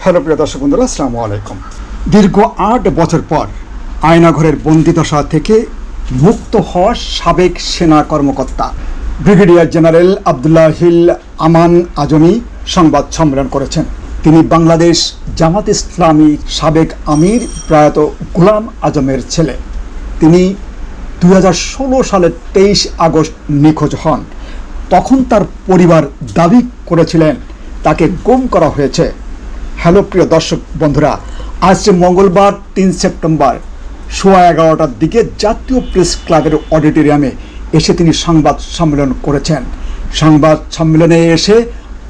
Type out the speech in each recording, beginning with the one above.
Hello প্রিয় দর্শক বন্ধুরা, আসসালামু আলাইকুম। দীর্ঘ ৮ বছর পর আয়নাঘরের বন্দিদশা থেকে মুক্ত হওয়া সাবেক সেনা কর্মকর্তা ব্রিগেডিয়ার জেনারেল আবদুল্লাহিল আমান আজমি সংবাদ সম্মেলন করেছেন। তিনি বাংলাদেশ জামাত ইসলামী সাবেক আমির প্রয়াত গোলাম আজমের ছেলে। তিনি 2016 সালের 23 আগস্ট নিখোঁজ হন। তখন তার পরিবার দাবি করেছিলেন তাকে গুম করা হয়েছে। হ্যালো প্রিয় দর্শক বন্ধুরা, আজ মঙ্গলবার 3 সেপ্টেম্বর 11:15টার দিকে জাতীয় প্রেস ক্লাবের অডিটোরিয়ামে এসে তিনি সংবাদ সম্মেলন করেছেন। সংবাদ সম্মেলনে এসে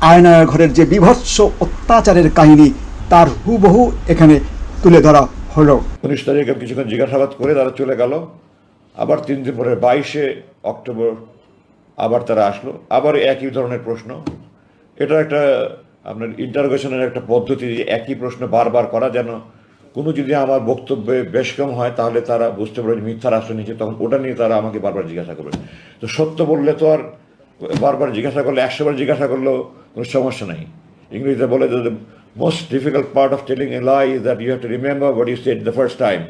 আয়নাঘরের যে বিভৎস অত্যাচারের কাহিনী তার হুবহু এখানে তুলে ধরা হলো। 19 তারিখে কিছুক্ষণ জিজ্ঞাসাবাদ করে তারা চলে গেল। আবার 3 দিন পরে 22 অক্টোবর আবার তারা আসলো, আবার একই ধরনের প্রশ্ন। এটা একটা আপনার ইন্টারোগেশনের একটা পদ্ধতি, একই প্রশ্ন বারবার করা, যেন কোনো যদি আমার বক্তব্যে বেশ কম হয় তাহলে তারা বুঝতে পারে মিথ্যার আশ্রয় নিচ্ছে, তখন ওটা নিয়ে তারা আমাকে বারবার জিজ্ঞাসা করবে। তো সত্য বললে তো আর বারবার জিজ্ঞাসা করলে 100 বার জিজ্ঞাসা করলেও কোনো সমস্যা নেই। ইংরেজিতে বলে the most difficult part of telling a lie is that you have to remember what you said the first time.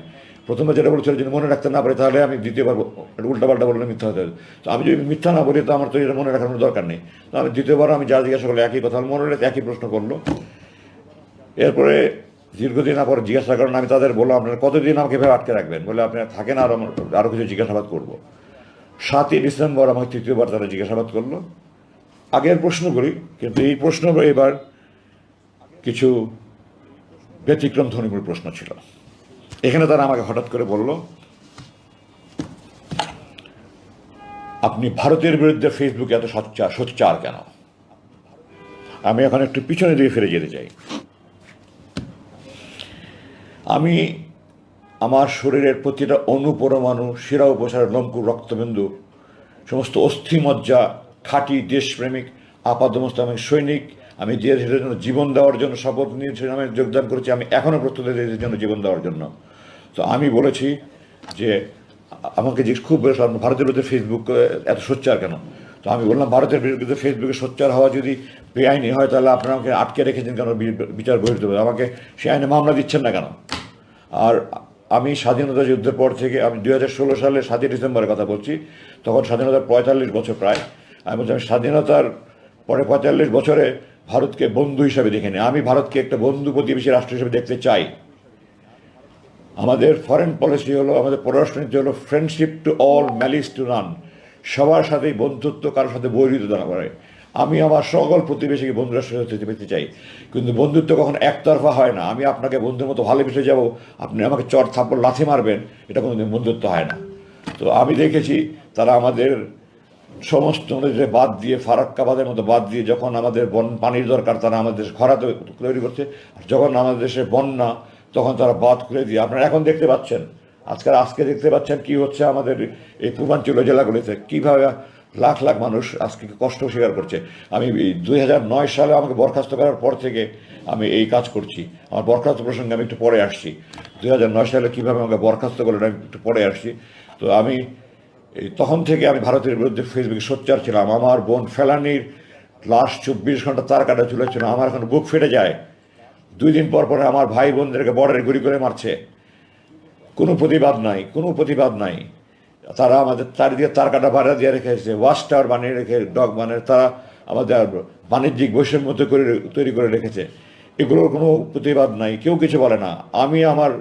প্রথমে যেটা বলেছিল যদি মনে রাখতে না পারে তাহলে আমি দ্বিতীয়বার উল্টাপাল্টা বললে মিথ্যা হতে হবে। তো আমি যদি মিথ্যা না বলি তো আমার তো এটা মনে রাখার কোনো দরকার নেই। তো আমি দ্বিতীয়বার আমি যা জিজ্ঞাসা করলো একই কথা মনে হলে একই প্রশ্ন করলো। এরপরে দীর্ঘদিন পর জিজ্ঞাসা করেন, আমি তাদের বললাম আপনারা কতদিন আমাকে এভাবে আটকে রাখবেন, বলে আপনারা থাকেন আরও কিছু জিজ্ঞাসাবাদ করবো। 7ই ডিসেম্বর আমাকে তৃতীয়বার তারা জিজ্ঞাসাবাদ করলো আগের প্রশ্নগুলি, কিন্তু এই প্রশ্ন এবার কিছু ব্যতিক্রম ধর্মীয় প্রশ্ন ছিল। এখানে তারা আমাকে হঠাৎ করে বলল, আপনি ভারতের বিরুদ্ধে ফেসবুকে এত সোচ্চার কেন? আমি এখন একটু পিছনে দিয়ে ফিরে যেতে চাই। আমি আমার শরীরের প্রতিটা অনুপরমাণু, শিরা উপসার, লম্কুর, রক্তবিন্দু, সমস্ত অস্থিমজ্জা, খাঁটি দেশপ্রেমিক আপাদমস্তক সৈনিক, আমি দেশের জন্য জীবন দেওয়ার জন্য শপথ নিয়েছি, আমি যোগদান করেছি, আমি এখনও প্রস্তুত দেশের জন্য জীবন দেওয়ার জন্য। তো আমি বলেছি যে আমাকে যে খুব ভারতের বিরুদ্ধে ফেসবুক এত সোচ্চার কেন? তো আমি বললাম ভারতের বিরুদ্ধে ফেসবুকে সোচ্চার হওয়া যদি বেআইনি হয় তাহলে আপনারা আমাকে আটকে রেখেছেন কেন? বিচার বহির্ভূত হবে, আমাকে সে আইনে মামলা দিচ্ছেন না কেন? আর আমি স্বাধীনতা যুদ্ধের পর থেকে, আমি 2016 সালের 7ই ডিসেম্বরের কথা বলছি, তখন স্বাধীনতার 45 বছর প্রায়। আমি বলছি আমি স্বাধীনতার পরে 45 বছরে ভারতকে বন্ধু হিসাবে দেখিনি। আমি ভারতকে একটা বন্ধু প্রতিবেশী রাষ্ট্র হিসেবে দেখতে চাই। আমাদের ফরেন পলিসি হলো, আমাদের পররাষ্ট্রনীতি হলো friendship to all, malice two নান। সবার সাথেই বন্ধুত্ব, কারোর সাথে বৈরিতা না করে। আমি আমার সকল প্রতিবেশীকে বন্ধু রাষ্ট্র হতে পেতে চাই, কিন্তু বন্ধুত্ব কখনো একতরফা হয় না। আমি আপনাকে বন্ধুর মতো ভালোবেসে যাব, আপনি আমাকে চর থাপ্পড় লাথি মারবেন, এটা কোনোদিন বন্ধুত্ব হয় না। তো আমি দেখেছি তারা আমাদের সমস্ত নদীতে বাদ দিয়ে, ফারাক্কাবাদের মতো বাদ দিয়ে, যখন আমাদের পানির দরকার তারা আমাদের দেশে খরা তৈরি করছে, আর যখন আমাদের দেশে বন্যা তখন তারা বাদ করে দিয়ে। আপনারা এখন দেখতে পাচ্ছেন, আজকে দেখতে পাচ্ছেন কি হচ্ছে আমাদের এই পূর্বাঞ্চলীয় জেলাগুলিতে, কীভাবে লাখ লাখ মানুষ আজকে কষ্ট স্বীকার করছে। আমি 2009 সালে আমাকে বরখাস্ত করার পর থেকে আমি এই কাজ করছি। আমার বরখাস্ত প্রসঙ্গে আমি একটু পরে আসছি। 2009 সালে কীভাবে আমাকে বরখাস্ত করলেন আমি একটু পরে আসছি। তো আমি তখন থেকে আমি ভারতের বিরুদ্ধে ফেসবুকে সোচ্চার ছিলাম। আমার বোন ফেলানির লাশ 24 ঘন্টা তার কাটা ঝুলেছিল, আমার এখন বুক ফেটে যায়। 2 দিন পর পরে আমার ভাই বোনদেরকে বর্ডারে গুলি করে মারছে, কোনো প্রতিবাদ নাই। তারা আমাদের চারিদিকে তার কাটা বাড়া দিয়ে রেখেছে, ওয়াচ টাওয়ার বানিয়ে রেখে, ডগ বানিয়ে তারা আমাদের বাণিজ্যিক বৈষম্য তৈরি করে রেখেছে। এগুলোর কোনো প্রতিবাদ নাই, কেউ কিছু বলে না। আমি আমার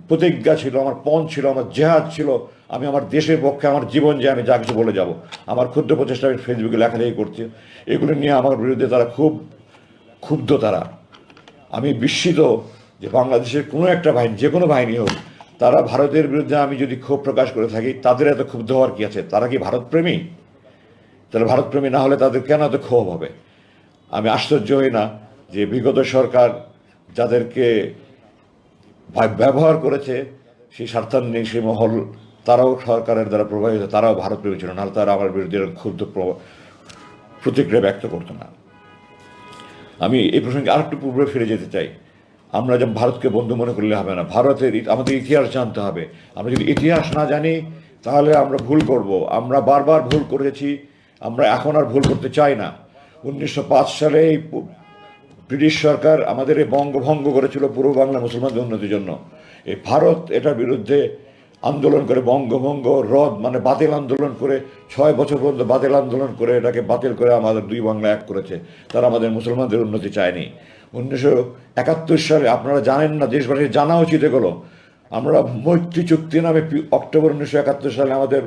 প্রতিজ্ঞা ছিল, আমার পণ ছিল, আমার জেহাদ ছিল, আমি আমার দেশের পক্ষে আমার জীবন যে আমি যা কিছু বলে যাব। আমার ক্ষুদ্র প্রচেষ্টা আমি ফেসবুকে লেখালেখি করছি। এগুলো নিয়ে আমার বিরুদ্ধে তারা খুব ক্ষুব্ধ। আমি বিস্মিত যে বাংলাদেশের কোনো একটা বাহিনী, যে কোনো বাহিনী হোক, তারা ভারতের বিরুদ্ধে আমি যদি ক্ষোভ প্রকাশ করে থাকি, তাদের এত ক্ষুব্ধ হওয়ার কী আছে? তারা কি ভারতপ্রেমী? তাহলে ভারতপ্রেমী না হলে তাদের কেন এত ক্ষোভ হবে? আমি আশ্চর্য হই না যে বিগত সরকার যাদেরকে ব্যবহার করেছে, সেই স্বার্থান্বেষী মহল, তারাও সরকারের দ্বারা প্রভাবিত, তারাও ভারতপ্রেমী ছিল, নাহলে তারা আমার বিরুদ্ধে ক্ষুব্ধ প্রতিক্রিয়া ব্যক্ত করতো না। আমি এই প্রসঙ্গে আরেকটু পূর্বে ফিরে যেতে চাই। আমরা যেমন ভারতকে বন্ধু মনে করলে হবে না, আমাদের ইতিহাস জানতে হবে। আমরা যদি ইতিহাস না জানি তাহলে আমরা ভুল করব। আমরা বারবার ভুল করেছি, আমরা এখন আর ভুল করতে চাই না। 1905 সালে এই ব্রিটিশ সরকার আমাদের এই বঙ্গভঙ্গ করেছিল পূর্ব বাংলা মুসলমানদের উন্নতির জন্য। এই ভারত এটার বিরুদ্ধে আন্দোলন করে বঙ্গভঙ্গ রদ মানে বাতিল আন্দোলন করে 6 বছর পর্যন্ত বাতিল আন্দোলন করে এটাকে বাতিল করে আমাদের দুই বাংলা এক করেছে। তারা আমাদের মুসলমানদের উন্নতি চায়নি। 1971 সালে আপনারা জানেন না, দেশবাসীর জানা উচিত এগুলো, আমরা মৈত্রী চুক্তি নামে অক্টোবর 1971 সালে আমাদের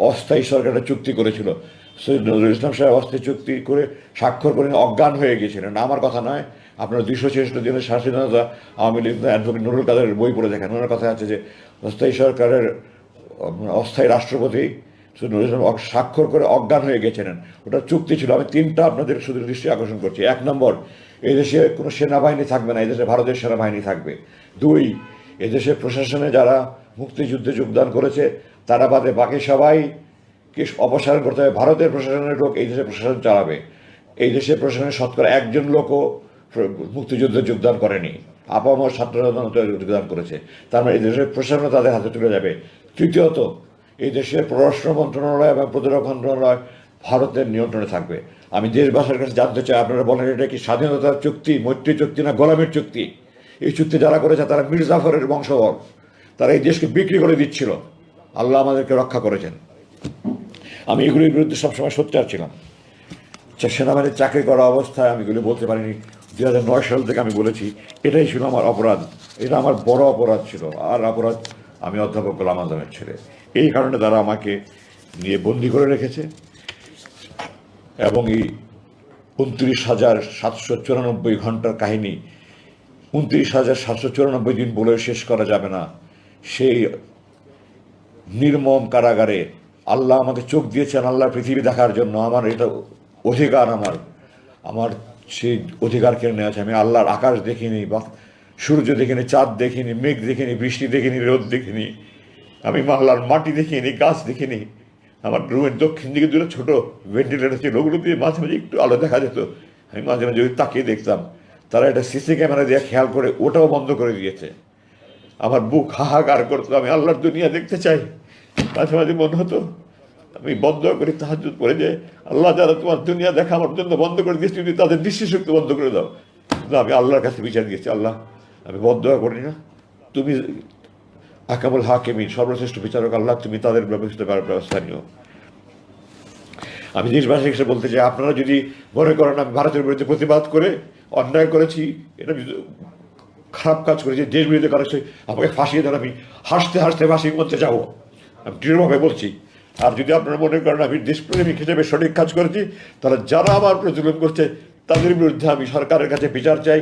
অস্থায়ী সরকার একটা চুক্তি করেছিল। সৈয়দ নজরুল ইসলাম সাহেব অস্থায়ী চুক্তি করে স্বাক্ষর করে অজ্ঞান হয়ে গিয়েছিলেন। আমার কথা নয়, আপনারা 266 দিনের স্বাধীনতা আওয়ামী লীগ অ্যাডভোকেট নুরুল কাদের বই পড়ে দেখেন। ওনার কথা আছে যে অস্থায়ী সরকারের অস্থায়ী রাষ্ট্রপতি সৈয়দ নজরুল ইসলাম স্বাক্ষর করে অজ্ঞান হয়ে গেছিলেন। ওটা চুক্তি ছিল। আমি 3টা আপনাদের শুধু দৃষ্টি আকর্ষণ করছি। 1 নম্বর, এই দেশে কোনো সেনাবাহিনী থাকবে না, এই দেশে ভারতের সেনাবাহিনী থাকবে। 2, এদেশের প্রশাসনে যারা মুক্তিযুদ্ধে যোগদান করেছে তারা বাদে বাকি সবাইকে অপসারণ করতে হবে। ভারতের প্রশাসনের লোক এই দেশে প্রশাসন চালাবে। এই দেশের প্রশাসনের শতকরা 1জন লোকও মুক্তিযুদ্ধে যোগদান করেনি, আপামর ছাত্ররা যোগদান করেছে। তার মানে এই দেশের প্রশাসন তাদের হাতে তুলে যাবে। তৃতীয়ত, এই দেশের পররাষ্ট্র মন্ত্রণালয় এবং প্রতিরক্ষা মন্ত্রণালয় ভারতের নিয়ন্ত্রণে থাকবে। আমি দেশবাসীর কাছে জানতে চাই, আপনারা বলেন এটা কি স্বাধীনতার চুক্তি, মৈত্রী চুক্তি না গোলামির চুক্তি? এই চুক্তি যারা করেছে তারা মীর জাফরের বংশধর, তারা এই দেশকে বিক্রি করে দিচ্ছিল। আল্লাহ আমাদেরকে রক্ষা করেছেন। আমি এগুলির বিরুদ্ধে সবসময় সোচ্চার ছিলাম। সেনাবাহিনীর চাকরি করা অবস্থায় আমি এগুলি বলতে পারিনি। 2009 সাল থেকে আমি বলেছি, এটাই ছিল আমার অপরাধ, এটা আমার বড় অপরাধ ছিল। আর অপরাধ, আমি অধ্যাপক গোলাম আজমের ছেলে। এই কারণে তারা আমাকে নিয়ে বন্দি করে রেখেছে এবং এই 29,794 ঘন্টার কাহিনী 29,794 দিন বলে শেষ করা যাবে না। সেই নির্মম কারাগারে আল্লাহ আমাকে চোখ দিয়েছেন আল্লাহ পৃথিবী দেখার জন্য। আমার এটা অধিকার, আমার সেই অধিকার কেড়ে নেওয়া আছে। আমি আল্লাহর আকাশ দেখিনি, বা সূর্য দেখিনি, চাঁদ দেখিনি, মেঘ দেখিনি, বৃষ্টি দেখিনি, রোদ দেখিনি, আমি আল্লাহর মাটি দেখিনি, গাছ দেখিনি। আমার রুমের দক্ষিণ দিকে 2টা ছোট ভেন্টিলেটর ছিল, ওগুলো দিয়ে মাঝে মাঝে একটু আলো দেখা যেত। আমি মাঝে মাঝে যদি তাকিয়ে দেখতাম। তারা এটা সিসি ক্যামেরা দিয়ে খেয়াল করে ওটাও বন্ধ করে দিয়েছে। আমার বুক হাহাকার করতো, আমি আল্লাহর দুনিয়া দেখতে চাই। মাঝে মাঝে মনে হতো আমি বন্ধ করি তাহাজ্জুদ পড়ে, যে আল্লাহ যারা তোমার দুনিয়া দেখা আমার জন্য বন্ধ করে দিয়েছে, তুমি তাদের দৃষ্টিশক্তি বন্ধ করে দাও। কিন্তু আমি আল্লাহর কাছে বিচার দিয়েছি, আল্লাহ আমি বন্ধ করি না, তুমি আকামুল হাকিমিন, সর্বশ্রেষ্ঠ বিচারক আল্লাহ, তুমি তাদের ব্যবস্থা নিও। আমি দেশবাসী হিসেবে বলতে চাই, আপনারা যদি মনে করেন আমি ভারতের বিরুদ্ধে প্রতিবাদ করে অন্যায় করেছি, এটা খারাপ কাজ করেছি, দেশ বিরুদ্ধে করেছি, আমাকে ফাঁসিয়ে দেন, আমি হাসতে হাসতে ফাঁসির মধ্যে যাবো, আমি দৃঢ়ভাবে বলছি। আর যদি আপনারা মনে করেন আমি দেশপ্রেমিক হিসেবে সঠিক কাজ করেছি, তাহলে যারা আমার উপরে জুলুম করছে তাদের বিরুদ্ধে আমি সরকারের কাছে বিচার চাই,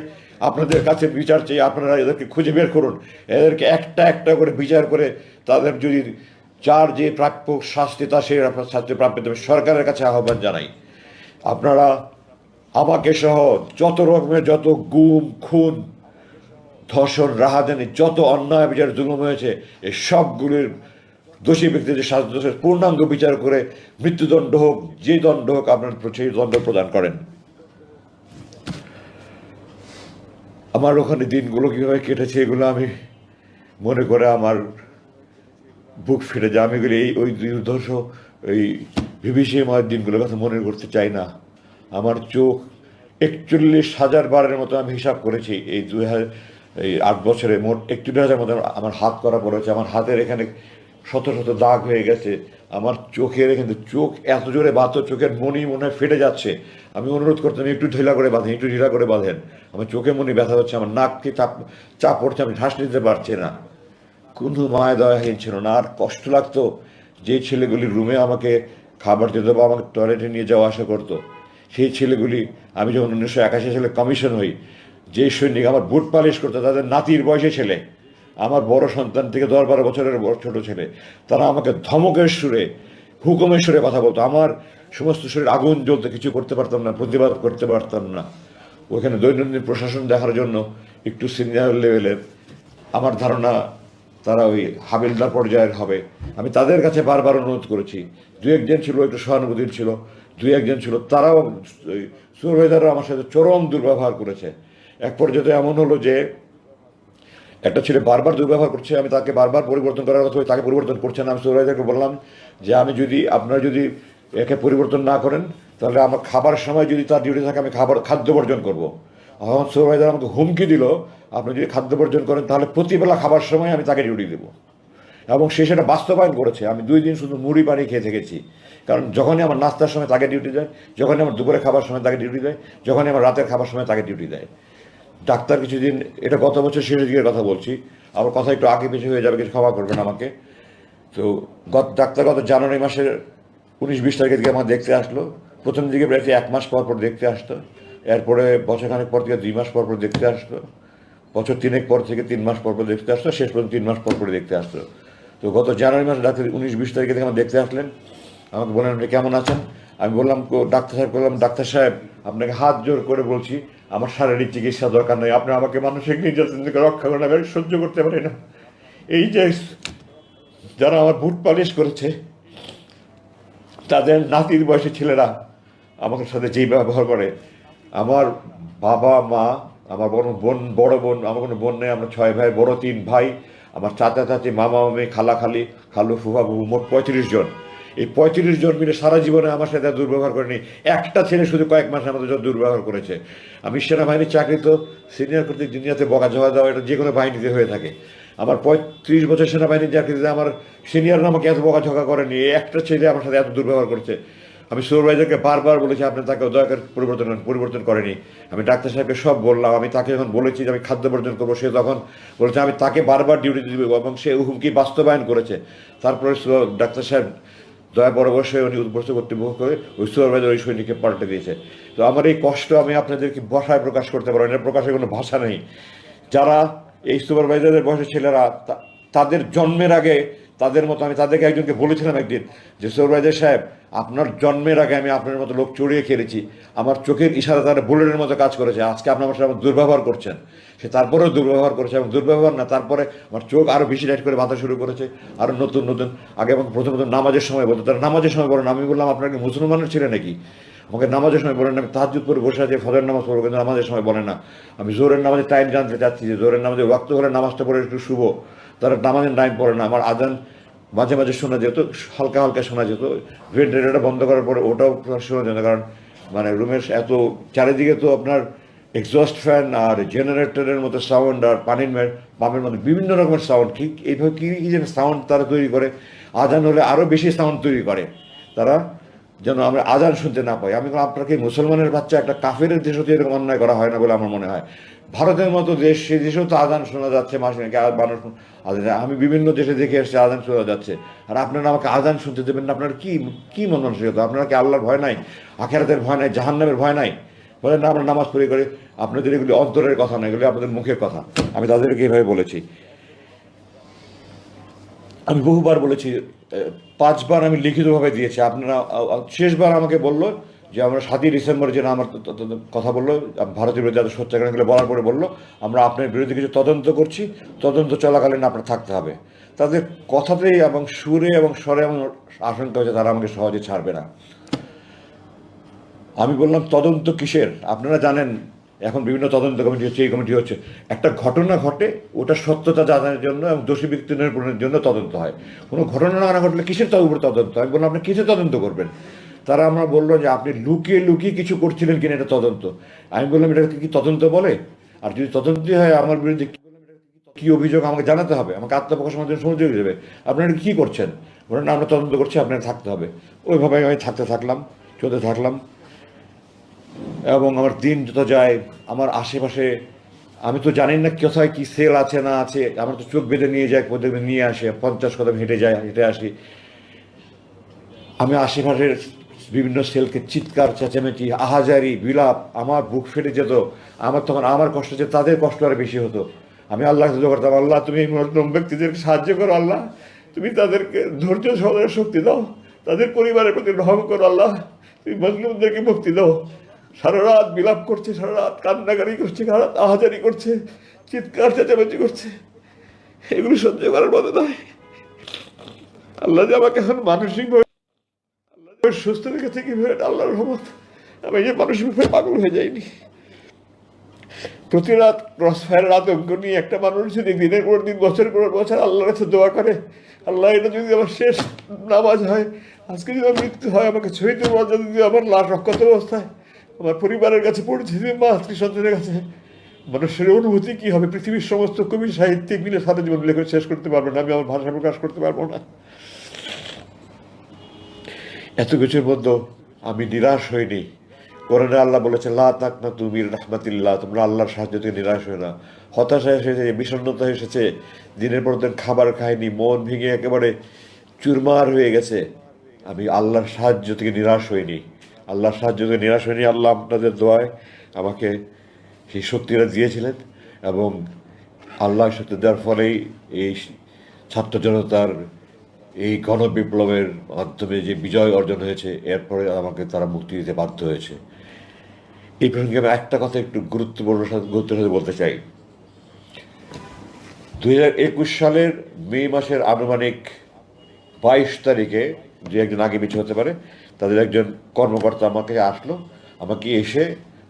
আপনাদের কাছে বিচার চাই। আপনারা এদেরকে খুঁজে বের করুন, এদেরকে একটা একটা করে বিচার করে তাদের যদি যার যে প্রাপ্য শাস্তি তা সেই শাস্তি প্রাপ্য দেবে, সরকারের কাছে আহ্বান জানাই। আপনারা আমাকে সহ যত রকমের যত গুম খুন ধর্ষণ রাহাজানি যত অন্যায় বিচার জুলুম হয়েছে, এই সবগুলির দোষী ব্যক্তিদের শাস্তি পূর্ণাঙ্গ বিচার করে মৃত্যুদণ্ড হোক, যে দণ্ড হোক, আপনার সেই দণ্ড প্রদান করেন। আমার ওখানে দিনগুলো কীভাবে কেটেছে এগুলো আমি মনে করে আমার বুক ফেটে যায়। আমি এগুলি ওই দুর্ধর্ষ ওই বিভীষিকাময় দিনগুলোর কথা মনে করতে চাই না। আমার চোখ 41,000 বারের মতো আমি হিসাব করেছি এই 8 বছরে, মোট 41,000 মতো আমার হাত করা পড়েছে। আমার হাতের এখানে শত শত দাগ হয়ে গেছে। আমার চোখের এখানে চোখ এত জোরে বাঁধত, চোখের মনি মনে হয় ফেটে যাচ্ছে। আমি অনুরোধ করতাম একটু ঢিলা করে বাঁধেন, একটু ঢিলা করে বাঁধেন। আমার চোখে মনি ব্যথা হচ্ছে, আমার নাককে চাপ পড়ছে, আমি শ্বাস নিতে পারছি না। কোনো মায়া দয়াহীন ছিল না। আর কষ্ট লাগতো যে ছেলেগুলি রুমে আমাকে খাবার দিত বা আমাকে টয়লেটে নিয়ে যাওয়া আসা করতো, সেই ছেলেগুলি, আমি যখন 1981 সালে কমিশন হই, যে সৈনিক আমার বুট পালিশ করতো তাদের নাতির বয়সে ছেলে, আমার বড় সন্তান থেকে 10-12 বছরের ছোট ছেলে, তারা আমাকে ধমকের সুরে হুকুমের সুরে কথা বলতো। আমার সমস্ত শরীর আগুন জ্বলতে, কিছু করতে পারতাম না, প্রতিবাদ করতে পারতাম না। ওখানে দৈনন্দিন প্রশাসন দেখার জন্য একটু সিনিয়র লেভেলের, আমার ধারণা তারা ওই হাবিলদার পর্যায়ের হবে। আমি তাদের কাছে বারবার অনুরোধ করেছি। 2-1 জন ছিল একটু সহানুভূতির ছিল, 2-1 জন ছিল, তারাও সুপারভাইজাররা আমার সাথে চরম দুর্ব্যবহার করেছে। এক পর্যায়ে এমন হলো যে একটা ছেলে বারবার দুর্ব্যবহার করছে, আমি তাকে বারবার পরিবর্তন করার কথা, তাকে পরিবর্তন করছে না। আমি সুপারভাইজারকে বললাম যে আপনারা যদি একে পরিবর্তন না করেন তাহলে আমার খাবার সময় যদি তার ডিউটি থাকে আমি খাদ্য বর্জন করব। আমার সুপারভাইজার আমাকে হুমকি দিল, আপনি যদি খাদ্য বর্জন করেন তাহলে প্রতিবেলা খাবার সময় আমি তাকে ডিউটি দেবো, এবং সে সেটা বাস্তবায়ন করেছে। আমি 2 দিন শুধু মুড়ি পানি খেয়ে থেকেছি, কারণ যখনই আমার নাস্তার সময় তাকে ডিউটি দেয়, যখনই আমার দুপুরে খাবার সময় তাকে ডিউটি দেয়, যখনই আমার রাতের খাবার সময় তাকে ডিউটি দেয়। ডাক্তার কিছুদিন, এটা গত বছর শেষের দিকের কথা বলছি, আমার কথা একটু আগে পিছিয়ে হয়ে যাবে, কিছু ক্ষমা করবেন আমাকে। তো ডাক্তার গত জানুয়ারি মাসের 19-20 তারিখের দিকে আমার দেখতে আসলো। প্রথম দিকে প্রায় 1 মাস পর পর দেখতে আসতো, এরপরে বছরখানেক পর থেকে 2 মাস পর পর দেখতে আসতো, বছর 3 পর থেকে 3 মাস পর পর দেখতে আসতো, শেষ পর্যন্ত 3 মাস পর পর দেখতে আসতো। তো গত জানুয়ারি মাসে ডাক্তার 19-20 তারিখে থেকে আমার দেখতে আসলেন, আমাকে বললেন আপনি কেমন আছেন। আমি বললাম, ডাক্তার সাহেব বললাম, ডাক্তার সাহেব আপনাকে হাত জোর করে বলছি আমার শারীরিক চিকিৎসা দরকার নেই, আপনি আমাকে মানসিক নির্যাতন থেকে রক্ষা করেন, আমি সহ্য করতে পারি না। এই যে যারা আমার বুট পালিশ করেছে, তাদের নাতির বয়সী ছেলেরা আমার সাথে যেই ব্যবহার করে, আমার বাবা মা, আমার বড় বোন, আমার কোনো বোন নেই, আমরা 6 ভাই, বড় 3 ভাই, আমার চাচা চাচি, মামা মামি, খালা খালি, খালু ফুফা ফুফু, মোট 35 জন। এই 35 জন মিলে সারা জীবনে আমার সাথে দুর্ব্যবহার করেনি। একটা ছেলে শুধু কয়েক মাসে আমাদের যত দুর্ব্যবহার করেছে। আমি সেনাবাহিনীর চাকরি, তো সিনিয়র কর্তৃক দুনিয়াতে বকাঝকা দেওয়া, এটা যে কোনো বাহিনীতে হয়ে থাকে। আমার 35 বছর সেনাবাহিনীর চাকরিতে আমার সিনিয়ররা আমাকে এত বকাঝকা করেনি, একটা ছেলে আমার সাথে এত দুর্ব্যবহার করছে। আমি সুপারভাইজারকে বারবার বলেছি আপনি তাকে দয়া করে পরিবর্তন করেনি। আমি ডাক্তার সাহেবকে সব বললাম। আমি তাকে যখন বলেছি যে আমি খাদ্য বর্জন করবো, সে তখন বলেছে আমি তাকে বারবার ডিউটি দিব, এবং সে হুমকি বাস্তবায়ন করেছে। তারপরে ডাক্তার সাহেব দয়া পরামর্শে উনি উদ্বস্ত কর্তৃপক্ষ করে ওই সুপারভাইজার ওই সৈনিককে পাল্টে দিয়েছে। তো আমার এই কষ্ট আমি আপনাদেরকে ভাষায় প্রকাশ করতে পারবো না, প্রকাশের কোনো ভাষা নেই। যারা এই সুপারভাইজারদের বয়সের ছেলেরা, তাদের জন্মের আগে তাদের মতো, আমি তাদেরকে একজনকে বলেছিলাম একদিন যে সুপারভাইজার সাহেব আপনার জন্মের আগে আমি আপনার মতো লোক চড়িয়ে খেলেছি, আমার চোখের ইশারা তারা বুলেটের মতো কাজ করেছে, আজকে আপনার আমার সাথে দুর্ব্যবহার করছেন। সে তারপরেও দুর্ব্যবহার করেছে, এবং দুর্ব্যবহার না, তারপরে আমার চোখ আরও বেশি লাইট করে বাঁধা শুরু করেছে, আরও নতুন নতুন। আগে আমাকে প্রথমত নামাজের সময় বলতো, তারা নামাজের সময় বলেন। আমি বললাম আপনার কি মুসলমানের ছেলে নাকি, আমাকে নামাজের সময় বলেন। আমি তাহাজ্জুদ করে বসে আছি, ফজর নামাজ পড়বো, কিন্তু নামাজের সময় বলে না। আমি জোহরের নামাজের টাইম জানতে চাচ্ছি, যে জোহরের নামাজে ওয়াক্ত হলে নামাজটা পড়ে একটু শুভ, তারা নামাজের টাইম পড়ে না। আমার আজান মাঝে মাঝে শোনা যেত, হালকা হালকা শোনা যেত, ভেন্টিলেটারটা বন্ধ করার পরে ওটাও শোনা যেত, কারণ মানে রুমের এত চারিদিকে তো আপনার এক্সস্ট ফ্যান আর জেনারেটরের মতো সাউন্ড, আর পানির পাম্পের মধ্যে বিভিন্ন রকমের সাউন্ড। ঠিক এইভাবে কী যে সাউন্ড তারা তৈরি করে, আজান হলে আরও বেশি সাউন্ড তৈরি করে তারা, যেন আমরা আজান শুনতে না পাই। আমি আপনাকে মুসলমানের বাচ্চা, একটা কাফের দেশও তো এরকম অন্যায় করা হয় না বলে আমার মনে হয়। ভারতের মতো দেশ, সেই দেশেও তো আজান শোনা যাচ্ছে মাসে, মানুষ আজান, আমি বিভিন্ন দেশে দেখে এসেছি আজান শোনা যাচ্ছে, আর আপনারা আমাকে আজান শুনতে দেবেন না? আপনার কি মন মানসিকতা? আপনারা কি আল্লাহর ভয় নাই, আখিরাতের ভয় নাই, জাহান্নামের ভয় নাই? বলেন না আমরা নামাজ পড়ি করে, আপনাদের এগুলি অন্তরের কথা না, এগুলি আপনাদের মুখের কথা। আমি তাদেরকে এইভাবে বলেছি। আমি বহুবার বলেছি, 5 বার আমি লিখিতভাবে দিয়েছি। আপনারা, শেষবার আমাকে বললো যে আমরা 7ই ডিসেম্বর যেন আমার কথা বললো, ভারতের বিরুদ্ধে এত সত্যাগ্রহগুলো বলার পরে বললো আমরা আপনার বিরুদ্ধে কিছু তদন্ত করছি, তদন্ত চলাকালীন আপনার থাকতে হবে। তাদের কথাতেই এবং সুরে এবং স্বরে এমন আশঙ্কা হচ্ছে তারা আমাকে সহজে ছাড়বে না। আমি বললাম তদন্ত কিসের? আপনারা জানেন এখন বিভিন্ন তদন্ত কমিটি হচ্ছে, এই কমিটি হচ্ছে। একটা ঘটনা ঘটে, ওটা সত্যতা জানার জন্য এবং দোষী ব্যক্তি নিরূপণের জন্য তদন্ত হয়। কোনো ঘটনা না ঘটলে কিসের উপর তদন্ত? আমি বললাম আপনি কিসে তদন্ত করবেন? তারা আমরা বললো যে আপনি লুকিয়ে লুকিয়ে কিছু করছিলেন কিনা এটা তদন্ত। আমি বললাম এটাকে কি তদন্ত বলে? আর যদি তদন্তই হয় আমার বিরুদ্ধে কি অভিযোগ আমাকে জানাতে হবে, আমাকে আত্মপ্রকাশ আমাদের সুযোগ দেবে। আপনারা কি করছেন? বলেন না আমরা তদন্ত করছি, আপনাকে থাকতে হবে। ওইভাবে আমি চলতে থাকলাম। এবং আমার দিন যত যায়, আমার আশেপাশে আমি তো জানি না কোথায় কি সেল আছে না আছে, আমার তো চোখ বেঁধে নিয়ে যায়, প্রত্যেকদিন নিয়ে আসে, 50 কদম হেঁটে আসি। আমি আশেপাশের বিভিন্ন সেলকে চিৎকার, চেঁচামেচি, আহাজারি, বিলাপ, আমার বুক ফেটে যেত। আমার তখন আমার কষ্ট যে তাদের কষ্ট আরও বেশি হতো। আমি আল্লাহকে দোয়া করতাম, আল্লাহ তুমি এই মজলুম ব্যক্তিদেরকে সাহায্য করো, আল্লাহ তুমি তাদেরকে ধৈর্য সহকারে শক্তি দাও, তাদের পরিবারের প্রতি রহম করো, আল্লাহ তুমি মজলুমদেরকে মুক্তি দাও। সারা রাত বিলাপ করছে, সারা রাত কান্নাকারি করছে, সারা রাত আহাজারি করছে, চিৎকার চেঁচামেচি করছে। এগুলো সহ্য করার মতো নয়। আল্লাহ যে আমাকে এখন মানসিকভাবে সুস্থ রেখেছে কিভাবে, আল্লাহর রহমত। আমি যে মানসিকভাবে পাগল হয়ে যাইনি। প্রতি রাত ক্রসফায়ারের আতঙ্ক নিয়ে একটা মানুষ যদি দিনের পর দিন, বছরের পর বছর আল্লাহর কাছে দোয়া করে, আল্লাহ এটা যদি আমার শেষ নামাজ হয়, আজকে যদি আমার মৃত্যু হয়, আমাকে শহীদের মর্যাদা যদি আমার লাশ রক্ষত অবস্থায় আমার পরিবারের কাছে পড়েছি যে মাতৃ সন্তানের কাছে মানুষের অনুভূতি কি হবে। পৃথিবীর সমস্ত কবি সাহিত্যিক মিলে সারা জীবন লেখা শেষ করতে পারবো না, আমি আমার ভাষা প্রকাশ করতে পারবো না। এত কিছুর মধ্যে আমি নিরাশ হইনি। কোরআনে আল্লাহ বলেছে লা তাকনাতু মির রাহমাতিল্লাহ, তোমরা আল্লাহর সাহায্য থেকে নিরাশ হয়ে না। হতাশা এসেছে, বিষণ্ণতা এসেছে, দিনের পর দিন খাবার খায়নি, মন ভেঙে একেবারে চুরমার হয়ে গেছে, আমি আল্লাহর সাহায্য থেকে নিরাশ হইনি। আল্লাহর সাহায্য থেকে নিরাশ হইনি। আল্লাহ আপনাদের দোয়ায় আমাকে সেই শক্তিটা দিয়েছিলেন এবং আল্লাহ শক্তি দেওয়ার ফলেই এই ছাত্র জনতার এই গণবিপ্লবের মাধ্যমে যে বিজয় অর্জন হয়েছে, এরপরে আমাকে তারা মুক্তি দিতে বাধ্য হয়েছে। এই প্রসঙ্গে আমি একটা কথা একটু গুরুত্বের সাথে বলতে চাই। 2021 সালের মে মাসের আনুমানিক 22 তারিখে, যে একজন আগে পিছু হতে পারে, তাদের একজন কর্মকর্তা আমাকে আসলো, আমাকে এসে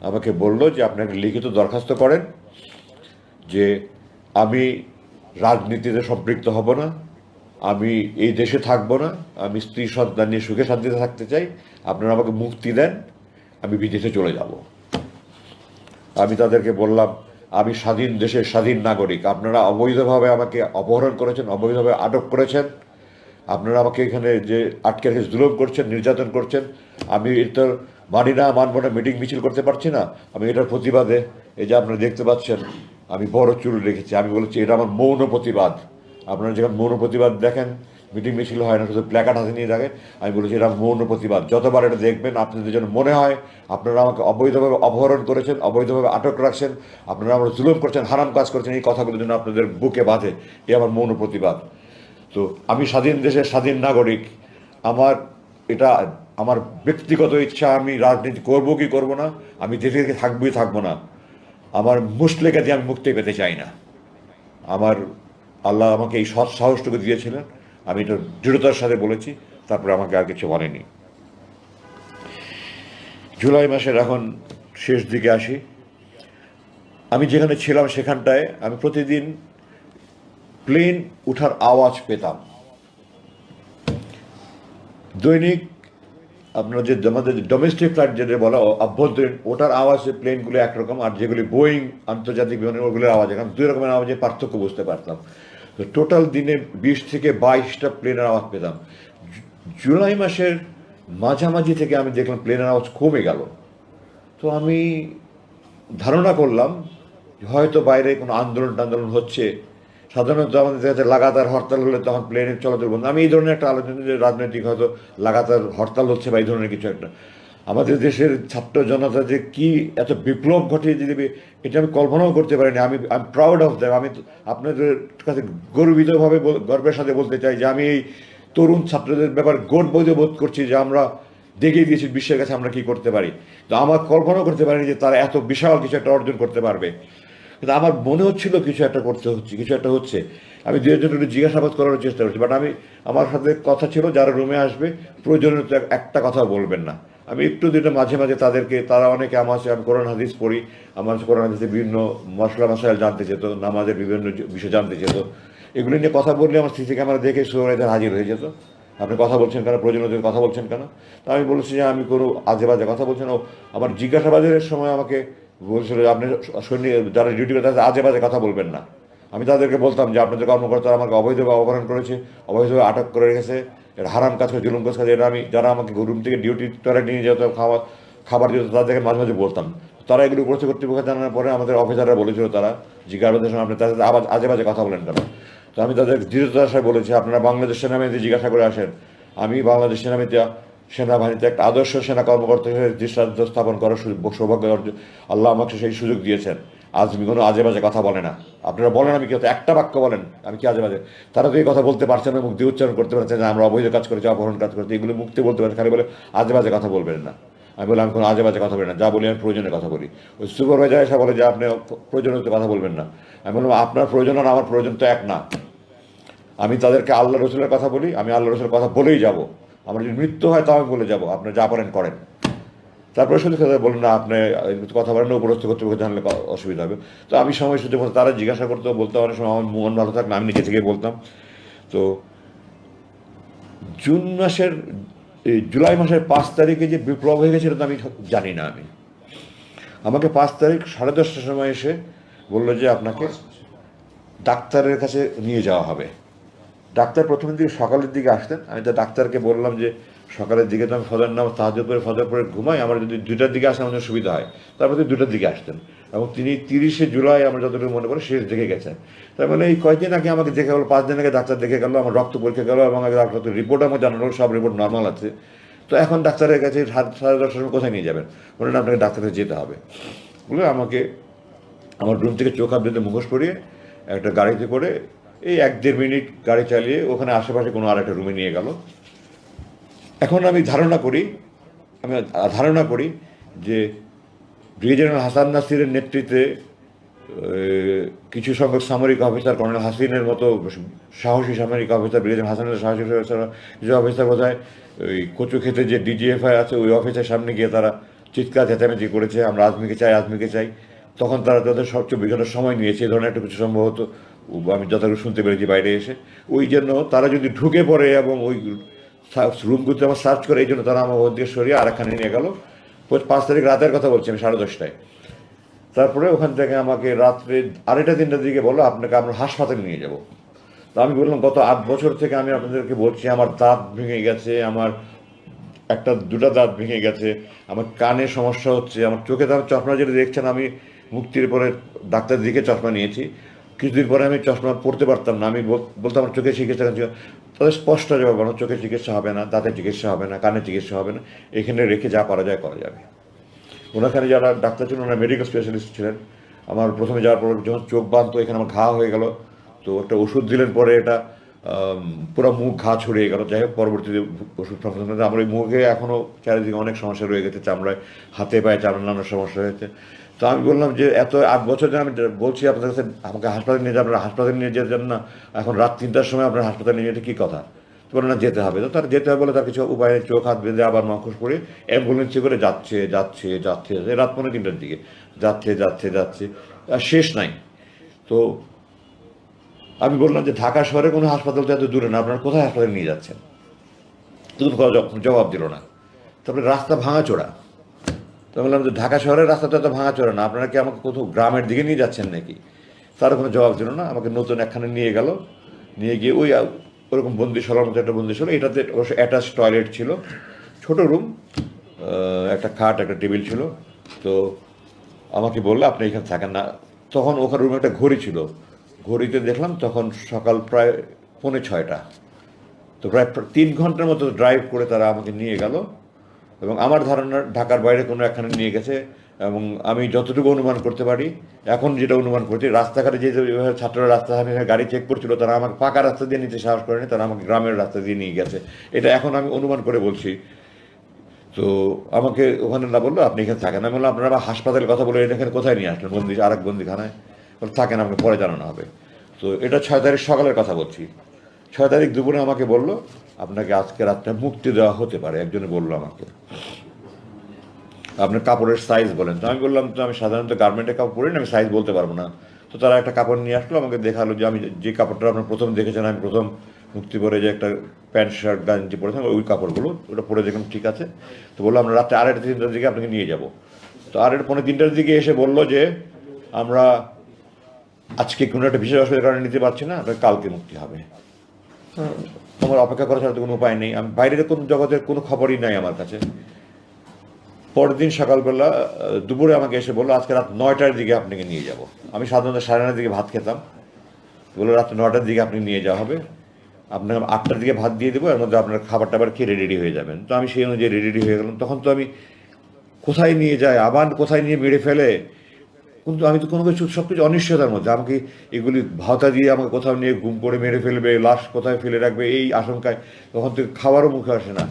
আমাকে বলল যে আপনি একটা লিখিত দরখাস্ত করেন যে আমি রাজনীতিতে সম্পৃক্ত হব না, আমি এই দেশে থাকবো না, আমি স্ত্রী সন্তান নিয়ে সুখে শান্তিতে থাকতে চাই, আপনারা আমাকে মুক্তি দেন, আমি বিদেশে চলে যাব। আমি তাদেরকে বললাম আমি স্বাধীন দেশের স্বাধীন নাগরিক, আপনারা অবৈধভাবে আমাকে অপহরণ করেছেন, অবৈধভাবে আটক করেছেন, আপনারা আমাকে এখানে যে আটকে রেখে জুলুম করছেন, নির্যাতন করছেন, আমি এটা মানি না, মানব না, মিটিং মিছিল করতে পারছি না। আমি এটার প্রতিবাদে, এই যে আপনারা দেখতে পাচ্ছেন আমি বড় চুল রেখেছি, আমি বলেছি এটা আমার মৌন প্রতিবাদ। আপনারা যখন মৌন প্রতিবাদ দেখেন, মিটিং মিছিল হয় না, শুধু প্ল্যাকার্ড হাতে নিয়ে দেখেন, আমি বলেছি এটা মৌন প্রতিবাদ। যতবার এটা দেখবেন আপনাদের যেন মনে হয় আপনারা আমাকে অবৈধভাবে অপহরণ করেছেন, অবৈধভাবে আটক রাখছেন, আপনারা আমরা জুলুম করছেন, হারাম কাজ করছেন, এই কথাগুলো যেন আপনাদের বুকে বাঁধে, এই আমার মৌন প্রতিবাদ। তো আমি স্বাধীন দেশের স্বাধীন নাগরিক, আমার এটা আমার ব্যক্তিগত ইচ্ছা, আমি রাজনীতি করবো কি করবো না, আমি দেশে থাকবোই থাকবো না, আমার মুসলেকা দিয়ে আমি মুক্তি পেতে চাই না। আমার আল্লাহ আমাকে এই সৎ সাহসটুকু দিয়েছিলেন, আমি এটা দৃঢ়তার সাথে বলেছি, তারপরে আমাকে আর কিছু বলেনি। জুলাই মাসের এখন শেষ দিকে আসি। আমি যেখানে ছিলাম সেখানটায় আমি প্রতিদিন প্লেন উঠার আওয়াজ পেতাম। দৈনিক আপনার যে আমাদের ডোমেস্টিক ফ্লাইট যেটা বলা অভ্যন্তরীণ, ওটার আওয়াজ প্লেনগুলো একরকম, আর যেগুলি বোয়িং আন্তর্জাতিক বিমানের ওগুলোর আওয়াজ এখন দুই রকমের আওয়াজের পার্থক্য বুঝতে পারতাম। তো টোটাল দিনে 20 থেকে 22টা প্লেনের আওয়াজ পেতাম। জুলাই মাসের মাঝামাঝি থেকে আমি দেখলাম প্লেনের আওয়াজ কমে গেল। তো আমি ধারণা করলাম হয়তো বাইরে কোনো আন্দোলন হচ্ছে। সাধারণত আমাদের কাছে লাগাতার হরতাল হলে তখন প্লেনের চলাচল বন্ধ। আমি এই ধরনের একটা আলোচনা যে রাজনৈতিক হয়তো লাগাতার হরতাল হচ্ছে বা এই ধরনের কিছু একটা। আমাদের দেশের ছাত্র জনতা যে কি এত বিপ্লব ঘটিয়ে দিবে এটা আমি কল্পনাও করতে পারিনি। আমি প্রাউড অফ দ্যাম। আমি আপনাদের কাছে গর্বিতভাবে গর্বের সাথে বলতে চাই যে আমি এই তরুণ ছাত্রদের ব্যাপারে বোধ করছি যে আমরা দেখিয়ে দিয়েছি বিশ্বের কাছে আমরা কি করতে পারি। তো আমার কল্পনাও করতে পারিনি যে তারা এত বিশাল কিছু একটা অর্জন করতে পারবে। কিন্তু আমার মনে হচ্ছিল কিছু একটা করতে হচ্ছে, কিছু একটা হচ্ছে। আমি দু একজন একটু জিজ্ঞাসাবাদ করার চেষ্টা করছি, বাট আমার সাথে কথা ছিল যারা রুমে আসবে প্রয়োজনীয় একটা কথা বলবেন না। আমি একটু দুটো মাঝে মাঝে তাদেরকে, তারা অনেকে আমার সাথে, আমি কোরআন হাদিস পড়ি, আমার কোরআন হাদিসে বিভিন্ন মাসাইল জানতে চেত, নামাজের বিভিন্ন বিষয় জানতে চেত। এগুলি নিয়ে কথা বললে আমার সিসি ক্যামেরা দেখে সুরাইদের হাজির হয়ে যেত। আপনি কথা বলছেন কেন, প্রয়োজনীয় কথা বলছেন কেন? তা আমি বলেছি যে আমি কোনো আজে বাজে কথা বলছেন। ও আমার জিজ্ঞাসাবাদের সময় আমাকে বলছিল যে আপনি সৈনিক যারা ডিউটি করে তাদের আজে বাজে কথা বলবেন না। আমি তাদেরকে বলতাম যে আপনাদের কর্মকর্তারা আমাকে অবৈধভাবে অপহরণ করেছে, অবৈধভাবে আটক করে রেখেছে, এটা হারাম কাজ করে, জুলুম কাজ করে। এটা আমি যারা আমাকে রুম থেকে ডিউটি টয়লেট নিয়ে যেত, খাবার দিত, তাদেরকে মাঝে মাঝে বলতাম। তারা এগুলো করেছে। কর্তৃপক্ষ জানানোর পরে আমাদের অফিসাররা বলেছিল, তারা জিজ্ঞাসাবাদের সময় আপনি তাদের আজে বাজে কথা বলেন কেন? তো আমি তাদের দৃঢ়তার সাথে বলেছি আপনারা বাংলাদেশ সেনাবাহিনীতে জিজ্ঞাসা করে আসেন। আমি বাংলাদেশ সেনাবাহিনীতে একটা আদর্শ সেনা কর্মকর্তা হিসেবে দৃষ্টান্ত স্থাপন করার সৌভাগ্য অর্জন আল্লাহ আমাকে সেই সুযোগ দিয়েছেন। আজ আমি কোনো আজে বাজে কথা বলে না। আপনারা বলেন আমি কি হতো একটা বাক্য বলেন আমি কি আজে বাজে? তারা তো এই কথা বলতে পারছে না, মুখ দিয়ে উচ্চারণ করতে পারছে না, আমরা অবৈধ কাজ করেছি, অপহরণ কাজ করেছি, এগুলো মুক্তি বলতে পারছে, খালি বলে আজে বাজে কথা বলবেন না। আমি বললাম আমি কোনো আজে বাজে কথা বলি না, যা বলি আমি প্রয়োজনের কথা বলি। ওই সুপারভাইজার এসে বলে যে আপনি প্রয়োজনীয় কথা বলবেন না। আমি বললাম আপনার প্রয়োজন আর আমার প্রয়োজন তো এক না। আমি তাদেরকে আল্লাহ রসুলের কথা বলি, আমি আল্লাহ রসুলের কথা বলেই যাব। আমার যদি মৃত্যু হয় তাও আমি বলে যাবো, আপনি যা পারেন করেন। তারপরে শুধু কথা বলুন না আপনি কথা বলেন না, উপরস্থ কর্তৃপক্ষ জানলে অসুবিধা হবে। তো আমি সময় সুযোগ মতো তারা জিজ্ঞাসা করতো, বলতে অনেক সময় আমার মন ভালো থাকলে আমি নিজে থেকে বলতাম। তো জুলাই মাসের 5 তারিখে যে বিপ্লব হয়ে গেছে এটা তো আমি জানি না। আমি আমাকে 5 তারিখ 10:30টার সময় এসে বললো যে আপনাকে ডাক্তারের কাছে নিয়ে যাওয়া হবে। ডাক্তার প্রথমের দিকে সকালের দিকে আসতেন, আমি তো ডাক্তারকে বললাম যে সকালের দিকে তো আমি ফজর নামাজ তাহাজ্জুদ করে ফজর পরে ঘুমাই, আমার যদি 2টার দিকে আসে আমার সুবিধা হয়। তারপরে 2টার দিকে আসতেন এবং তিনি 30শে জুলাই আমরা যতটুকু মনে করি শেষ দেখে গেছেন। তার মানে এই কয়েকদিন আগে আমাকে দেখে গেলো, 5 দিন আগে ডাক্তার দেখে গেলো, আমার রক্ত পরীক্ষা গেলো এবং ডাক্তার রিপোর্ট আমাকে জানালো সব রিপোর্ট নর্মাল আছে। তো এখন ডাক্তারের কাছে 10:30টার সময় কোথায় নিয়ে যাবেন? বললেন আপনাকে ডাক্তারের যেতে হবে। বলে আমাকে আমার রুম থেকে চোখ হাত বেঁধে মুখোশ পরিয়ে একটা গাড়িতে করে এই 1-1.5 মিনিট গাড়ি চালিয়ে ওখানে আশেপাশে কোনো আরেকটা রুমে নিয়ে গেল। এখন আমি ধারণা করি যে ব্রিগেডিয়ার জেনারেল হাসান নাসিরের নেতৃত্বে কিছু সংখ্যক সামরিক অফিসার, কর্নেল হাসিনের মতো সাহসী সামরিক অফিসার, ব্রিগেডিয়ার হাসানের সাহসী অফিসার, কিছু অফিসার বোধহয় ওই কচু খেতে যে ডিজিএফআই আছে ওই অফিসের সামনে গিয়ে তারা চিৎকার চেঁচামেচি করেছে, আমরা আজমিকে চাই। তখন তারা তাদের সবচেয়ে বিঘ্ন সময় নিয়েছে, এই ধরনের একটা কিছু সম্ভবত আমি যতটুকু শুনতে পেরেছি বাইরে এসে। ওই জন্য তারা যদি ঢুকে পড়ে এবং ওই রুমগুলোতে আমার সার্চ করে, এই জন্য তারা আমার ওর দিকে সরিয়ে আরেকখানে নিয়ে গেল। 5 তারিখ রাতের কথা বলছি আমি, 10:30টায়। তারপরে ওখান থেকে আমাকে রাত্রে 2:30-3টার দিকে বললো আপনাকে আমরা হাসপাতালে নিয়ে যাব। তো আমি বললাম গত 8 বছর থেকে আমি আপনাদেরকে বলছি আমার দাঁত ভেঙে গেছে, আমার 1-2টা দাঁত ভেঙে গেছে, আমার কানে সমস্যা হচ্ছে, আমার চোখে দাম চশমা যেটা দেখছেন আমি মুক্তির পরে ডাক্তার দিকে চশমা নিয়েছি, কিছুদিন পরে আমি চশমা পড়তে পারতাম না। আমি বলতাম আমার চোখের চিকিৎসা, তাদের স্পষ্ট জবাব আমার চোখের চিকিৎসা হবে না, দাঁতের চিকিৎসা হবে না, কানের চিকিৎসা হবে না, এখানে রেখে যা করা যায় করা যাবে। ওনাখানে যারা ডাক্তার ছিলেন ওনারা মেডিকেল স্পেশালিস্ট ছিলেন। আমার প্রথমে যাওয়ার পর যখন চোখ বাঁধতো এখানে আমার ঘা হয়ে গেল, তো একটা ওষুধ দিলেন, পরে এটা পুরো মুখ ঘা ছড়িয়ে গেল। যাই হোক পরবর্তীতে ওষুধ সংক্রান্ত আমার ওই মুখে এখনও চারিদিকে অনেক সমস্যা রয়ে গেছে, চামড়ায়, হাতে পায়ে চামড়া নানান সমস্যা হয়েছে। তো আমি বললাম যে এত 8 বছর ধরে আমি বলছি আপনাদের কাছে আমাকে হাসপাতালে নিয়ে যান, আপনারা হাসপাতালে নিয়ে যেতেন না, এখন রাত 3টার সময় আপনার হাসপাতালে নিয়ে যেতে কী কথা? তো বলে না যেতে হবে। তো তার যেতে হবে বলে তার কিছু উপায়ে চোখ হাত বেঁধে আবার মুখোশ পরে অ্যাম্বুলেন্সে করে যাচ্ছে রাত 2:45-3টার দিকে যাচ্ছে আর শেষ নাই। তো আমি বললাম যে ঢাকা শহরে কোনো হাসপাতাল তো এত দূরে না, আপনারা কোথায় হাসপাতালে নিয়ে যাচ্ছেন? কিন্তু জবাব দিল না। তারপরে রাস্তা ভাঙাচোরা। তো বললাম যে ঢাকা শহরের রাস্তা তো এত ভাঙাচোরা না, আপনারা কি আমাকে কোথাও গ্রামের দিকে নিয়ে যাচ্ছেন নাকি? তারও কোনো জবাব দিল না। আমাকে নতুন একখানে নিয়ে গেল, নিয়ে গিয়ে ওরকম বন্দিশালার মতো একটা বন্দিশালা, এটাতে অবশ্য অ্যাটাচ টয়লেট ছিল, ছোট রুম, একটা খাট একটা টেবিল ছিল। তো আমাকে বললো আপনি এখানে থাকেন না। তখন ওখানে রুমে একটা ঘড়ি ছিল, ঘড়িতে দেখলাম তখন সকাল প্রায় 5:45। তো প্রায় 3 ঘন্টার মতো ড্রাইভ করে তারা আমাকে নিয়ে গেল এবং আমার ধারণা ঢাকার বাইরে কোনো একখানে নিয়ে গেছে। এবং আমি যতটুকু অনুমান করতে পারি, এখন যেটা অনুমান করছি, রাস্তাঘাটে যে ছাত্ররা রাস্তাঘাটে গাড়ি চেক করছিল তারা আমাকে পাকা রাস্তা দিয়ে নিতে সাহস করেনি, তারা আমাকে গ্রামের রাস্তা দিয়ে নিয়ে গেছে। এটা এখন আমি অনুমান করে বলছি। তো আমাকে ওখানে না বললো আপনি এখানে থাকেন। আমি বললাম আপনারা আবার হাসপাতালের কথা বলে এখানে কোথায় নিয়ে আসলেন? আরেক বন্দিখানায়। বলে থাকেন, আমাকে পরে জানানো হবে। তো এটা 6 তারিখ সকালের কথা বলছি। 6 তারিখ দুপুরে আমাকে বললো আপনাকে আজকে রাতটা মুক্তি দেওয়া হতে পারে। একজনে বললো আমাকে আপনার কাপড়ের সাইজ বলেন। তো আমি বললাম তো আমি সাধারণত গার্মেন্টের কাপড় পরি না, আমি সাইজ বলতে পারবো না। তো তারা একটা কাপড় নিয়ে আসলো, আমাকে দেখালো যে আমি যে কাপড়টা আপনার প্রথম দেখেছেন, আমি প্রথম মুক্তি পরে যে একটা প্যান্ট শার্ট গাঞ্জি পরেছিলাম ওই কাপড়গুলো, ওটা পরে দেখলাম ঠিক আছে। তো বললো আমরা রাত্রে 2:30-3টার দিকে আপনাকে নিয়ে যাব। তো 2:30-3টার দিকে এসে বললো যে আমরা আজকে কোনো একটা বিশেষ অসুবিধার কারণে নিতে পারছি না, আপনার কালকে মুক্তি হবে। আমার অপেক্ষা করা ছাড়া তো কোনো উপায় নেই, আমি বাইরের কোনো জগতের কোনো খবরই নাই আমার কাছে। পরের দিন সকালবেলা দুপুরে আমাকে এসে বললো আজকে রাত 9টার দিকে আপনাকে নিয়ে যাব। আমি সাধারণত 9:30 দিকে ভাত খেতাম, বললো রাত 9টার দিকে আপনি নিয়ে যাওয়া হবে, আপনাকে 8টার দিকে ভাত দিয়ে দেবো, এর মধ্যে আপনার খাবার টাবার খেয়ে রেডি হয়ে যাবেন। তো আমি সেই অনুযায়ী রেডি হয়ে গেলাম। তখন তো আমি কোথায় নিয়ে যায়, আবার কোথায় নিয়ে মেরে ফেলে, কিন্তু আমি তো কোনো কিছু সব কিছু অনিশ্চয়তার মধ্যে। আমাকে এগুলি ভাওতা দিয়ে আমাকে কোথাও নিয়ে গুম করে মেরে ফেলবে, লাশ কোথায় ফেলে রাখবে, এই আশঙ্কায় তখন থেকে খাবারও মুখে আসে না।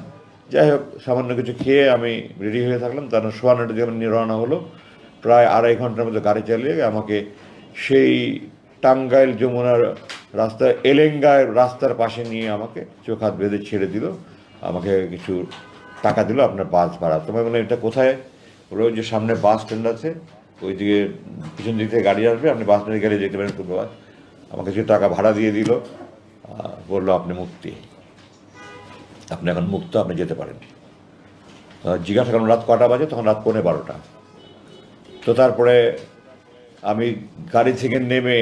যাই হোক সামান্য কিছু খেয়ে আমি রেডি হয়ে থাকলাম। তার 9:15 দিকে নিয়ে রওনা হলো। প্রায় 2.5 ঘন্টার মধ্যে গাড়ি চালিয়ে আমাকে সেই টাঙ্গাইল যমুনার রাস্তা এলেঙ্গায় রাস্তার পাশে নিয়ে আমাকে চোখ হাত বেঁধে ছেড়ে দিল। আমাকে কিছু টাকা দিল আপনার বাস ভাড়া। তোমায় বললাম এটা কোথায়? বললো ওই যে সামনে বাস স্ট্যান্ড আছে, ওই দিকে পিছন দিক থেকে গাড়ি আসবে, আপনি বাস স্ট্যান্ডে গেলে যেতে পারেন। খুব বাস আমাকে কিছু টাকা ভাড়া দিয়ে দিল, বললো আপনি মুক্তি, আপনি এখন মুক্ত, আপনি যেতে পারেন। জিজ্ঞাসা করলাম রাত কটা বাজে? তখন রাত 12:15। তো তারপরে আমি গাড়ি থেকে নেমে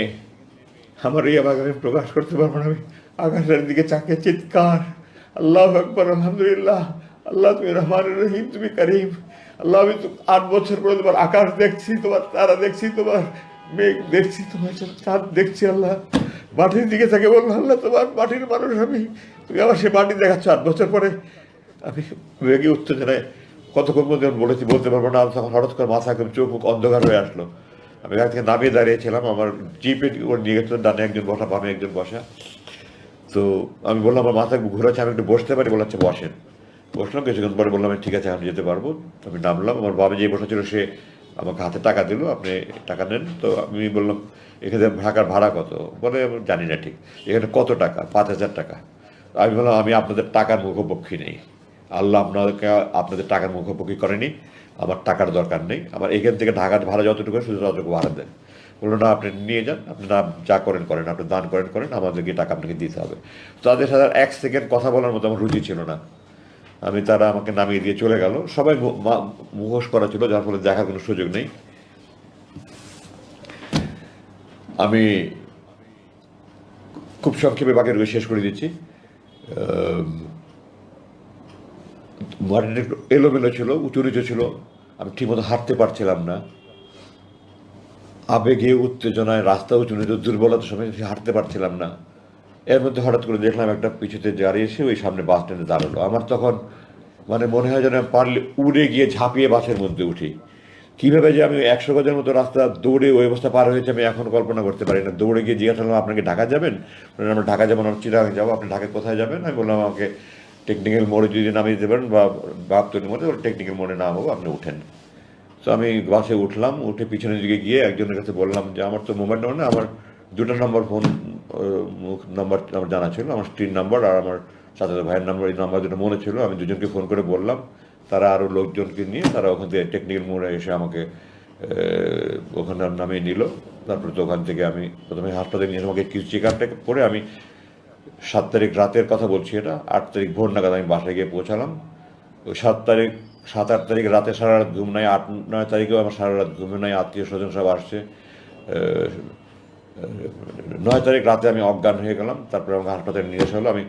আমার এই আবেগ আমি প্রকাশ করতে পারবো না। আমি আকাশের দিকে চাকিয়ে চিৎকার, আল্লাহু আকবার, আলহামদুলিল্লাহ, আল্লাহ তুমি রহমান রহিম, তুমি করিম, আল্লাহ আমি তো 8 বছর পরে তোমার আকাশ দেখছি, তোমার তারা দেখছি, তোমার মেঘ দেখছি, তোমার চাঁদ দেখছি। আল্লাহ মাটির দিকে তাকে বললাম, আল্লাহ তোমার মাটির মানুষ আমি, তুমি আমার সে মাটি দেখাচ্ছ 8 বছর পরে। আমি মেঘে উত্তেজনায় কতক্ষণ মধ্যে বলেছি বলতে পারবো না। তখন হঠাৎ করে মাথা একদম চোখ মুখ অন্ধকার হয়ে আসলো। আমি এখান থেকে নামিয়ে দাঁড়িয়েছিলাম, আমার জিপে ওর নিয়ে গেছিল, ডানে একজন বসা, বামে একজন বসা। তো আমি বললাম আমার মাথা ঘুরাচ্ছে, আমি একটু বসতে পারি? বলে আচ্ছা বসেন। বসলাম, কিছুক্ষণ পরে বললাম ঠিক আছে আমি যেতে পারবো। আমি নামলাম, আমার বাবা যে বসা ছিল সে আমাকে হাতে টাকা দিল, আপনি টাকা নেন। তো আমি বললাম এখানে ঢাকার ভাড়া কত? বলে আমি জানি না ঠিক। এখানে কত টাকা? 5,000 টাকা। আমি বললাম আমি আপনাদের টাকার মুখোপক্ষী নেই, আল্লাহ আপনাদের টাকার মুখোপক্ষী করেনি, আমার টাকার দরকার নেই, আমার এখান থেকে ঢাকার ভাড়া যতটুকু শুধু ততটুকু ভাড়া দেন। বললো না আপনি নিয়ে যান, আপনি না যা করেন করেন, আপনি দান করেন, আমাদেরকে টাকা আপনাকে দিতে হবে। তাদের সাথে 1 সেকেন্ড কথা বলার মতো আমার রুচি ছিল না। তারা আমাকে নামিয়ে দিয়ে চলে গেল। সবাই মুখোশ করা ছিল, যার ফলে দেখার কোনো সুযোগ নেই। আমি খুব সংক্ষেপে বাকি রয়ে শেষ করে দিচ্ছি। মাটিটা একটু এলোমেলো ছিল, উঁচু নিচু ছিল, আমি ঠিকমতো হাঁটতে পারছিলাম না। আবেগে উত্তেজনায় রাস্তা উঁচু নিচু, দুর্বলতার সময় হাঁটতে পারছিলাম না। এর মধ্যে হঠাৎ করে দেখলাম একটা পিছুতে দাঁড়িয়ে এসে ওই সামনে বাস স্ট্যান্ডে দাঁড়ালো। আমার তখন মনে হয় যেন পারলে উড়ে গিয়ে ঝাঁপিয়ে বাসের মধ্যে উঠি। কীভাবে যে আমি 100 গজের মতো রাস্তা দৌড়ে ওই অবস্থা পার হয়েছে আমি এখন কল্পনা করতে পারি না। দৌড়ে গিয়ে জিজ্ঞাসা করলাম আপনাকে ঢাকা যাবেন? আমরা ঢাকা যাবো না, চিরাং যাবো। আপনি ঢাকায় কোথায় যাবেন? আমি বললাম আমাকে টেকনিক্যাল মোড়ে যদি নামিয়ে দিতে পারেন বা বাপতলির মোড়ে, টেকনিক্যাল মোড়ে নামাবো, আপনি উঠেন। তো আমি বাসে উঠলাম, উঠে পিছনের দিকে গিয়ে একজনের কাছে বললাম যে আমার তো মোবাইল নাম্বার না, আমার 2টা নম্বর ফোন নাম্বার আমার জানা ছিল, আমার স্ত্রীর নাম্বার আর আমার সাথে ভাইয়ের নাম্বার, এই নাম্বার দুটো মনে ছিল। আমি দুজনকে ফোন করে বললাম, তারা আরও লোকজনকে নিয়ে তারা ওখান থেকে টেকনিক্যাল মোড়ে এসে আমাকে ওখানে নামিয়ে নিল। তারপরে তো ওখান থেকে আমি প্রথমে হাসপাতালে নিয়ে আমাকে কিছু চেক আপটা করে আমি 7 তারিখ রাতের কথা বলছি, এটা 8 তারিখ ভোর নাগাদ আমি বাসায় গিয়ে পৌঁছালাম। ওই 7 তারিখ 7-8 তারিখ রাতে সারা রাত ঘুম নাই, 8-9 তারিখেও আমার সারা রাত ঘুমে নাই, আত্মীয় স্বজন সব আসছে। 9 তারিখ রাতে আমি অজ্ঞান হয়ে গেলাম। তারপরে আমাকে হাসপাতালে নিয়ে আসা হলো। আমি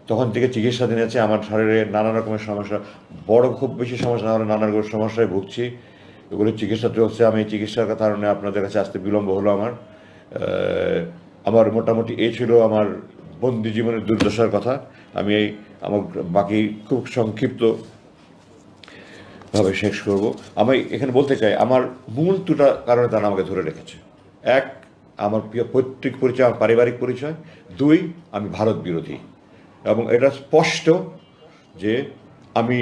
তখন থেকে চিকিৎসাধীন আছে। আমার শরীরে নানা রকমের সমস্যা, বড় খুব বেশি সমস্যা না হলে নানা রকমের সমস্যায় ভুগছি। এগুলো চিকিৎসা চলছে। আমি চিকিৎসার কারণে আপনাদের কাছে আসতে বিলম্ব হলো আমার মোটামুটি এই ছিল আমার বন্দি জীবনের দুর্দশার কথা। আমি আমার বাকি খুব সংক্ষিপ্ত ভাবে শেষ করব। আমি এখানে বলতে চাই আমার মূল 2টা কারণে তারা আমাকে ধরে রেখেছে। 1, আমার পৈতৃক পরিচয়, আমার পারিবারিক পরিচয়। 2, আমি ভারত বিরোধী। এবং এটা স্পষ্ট যে আমি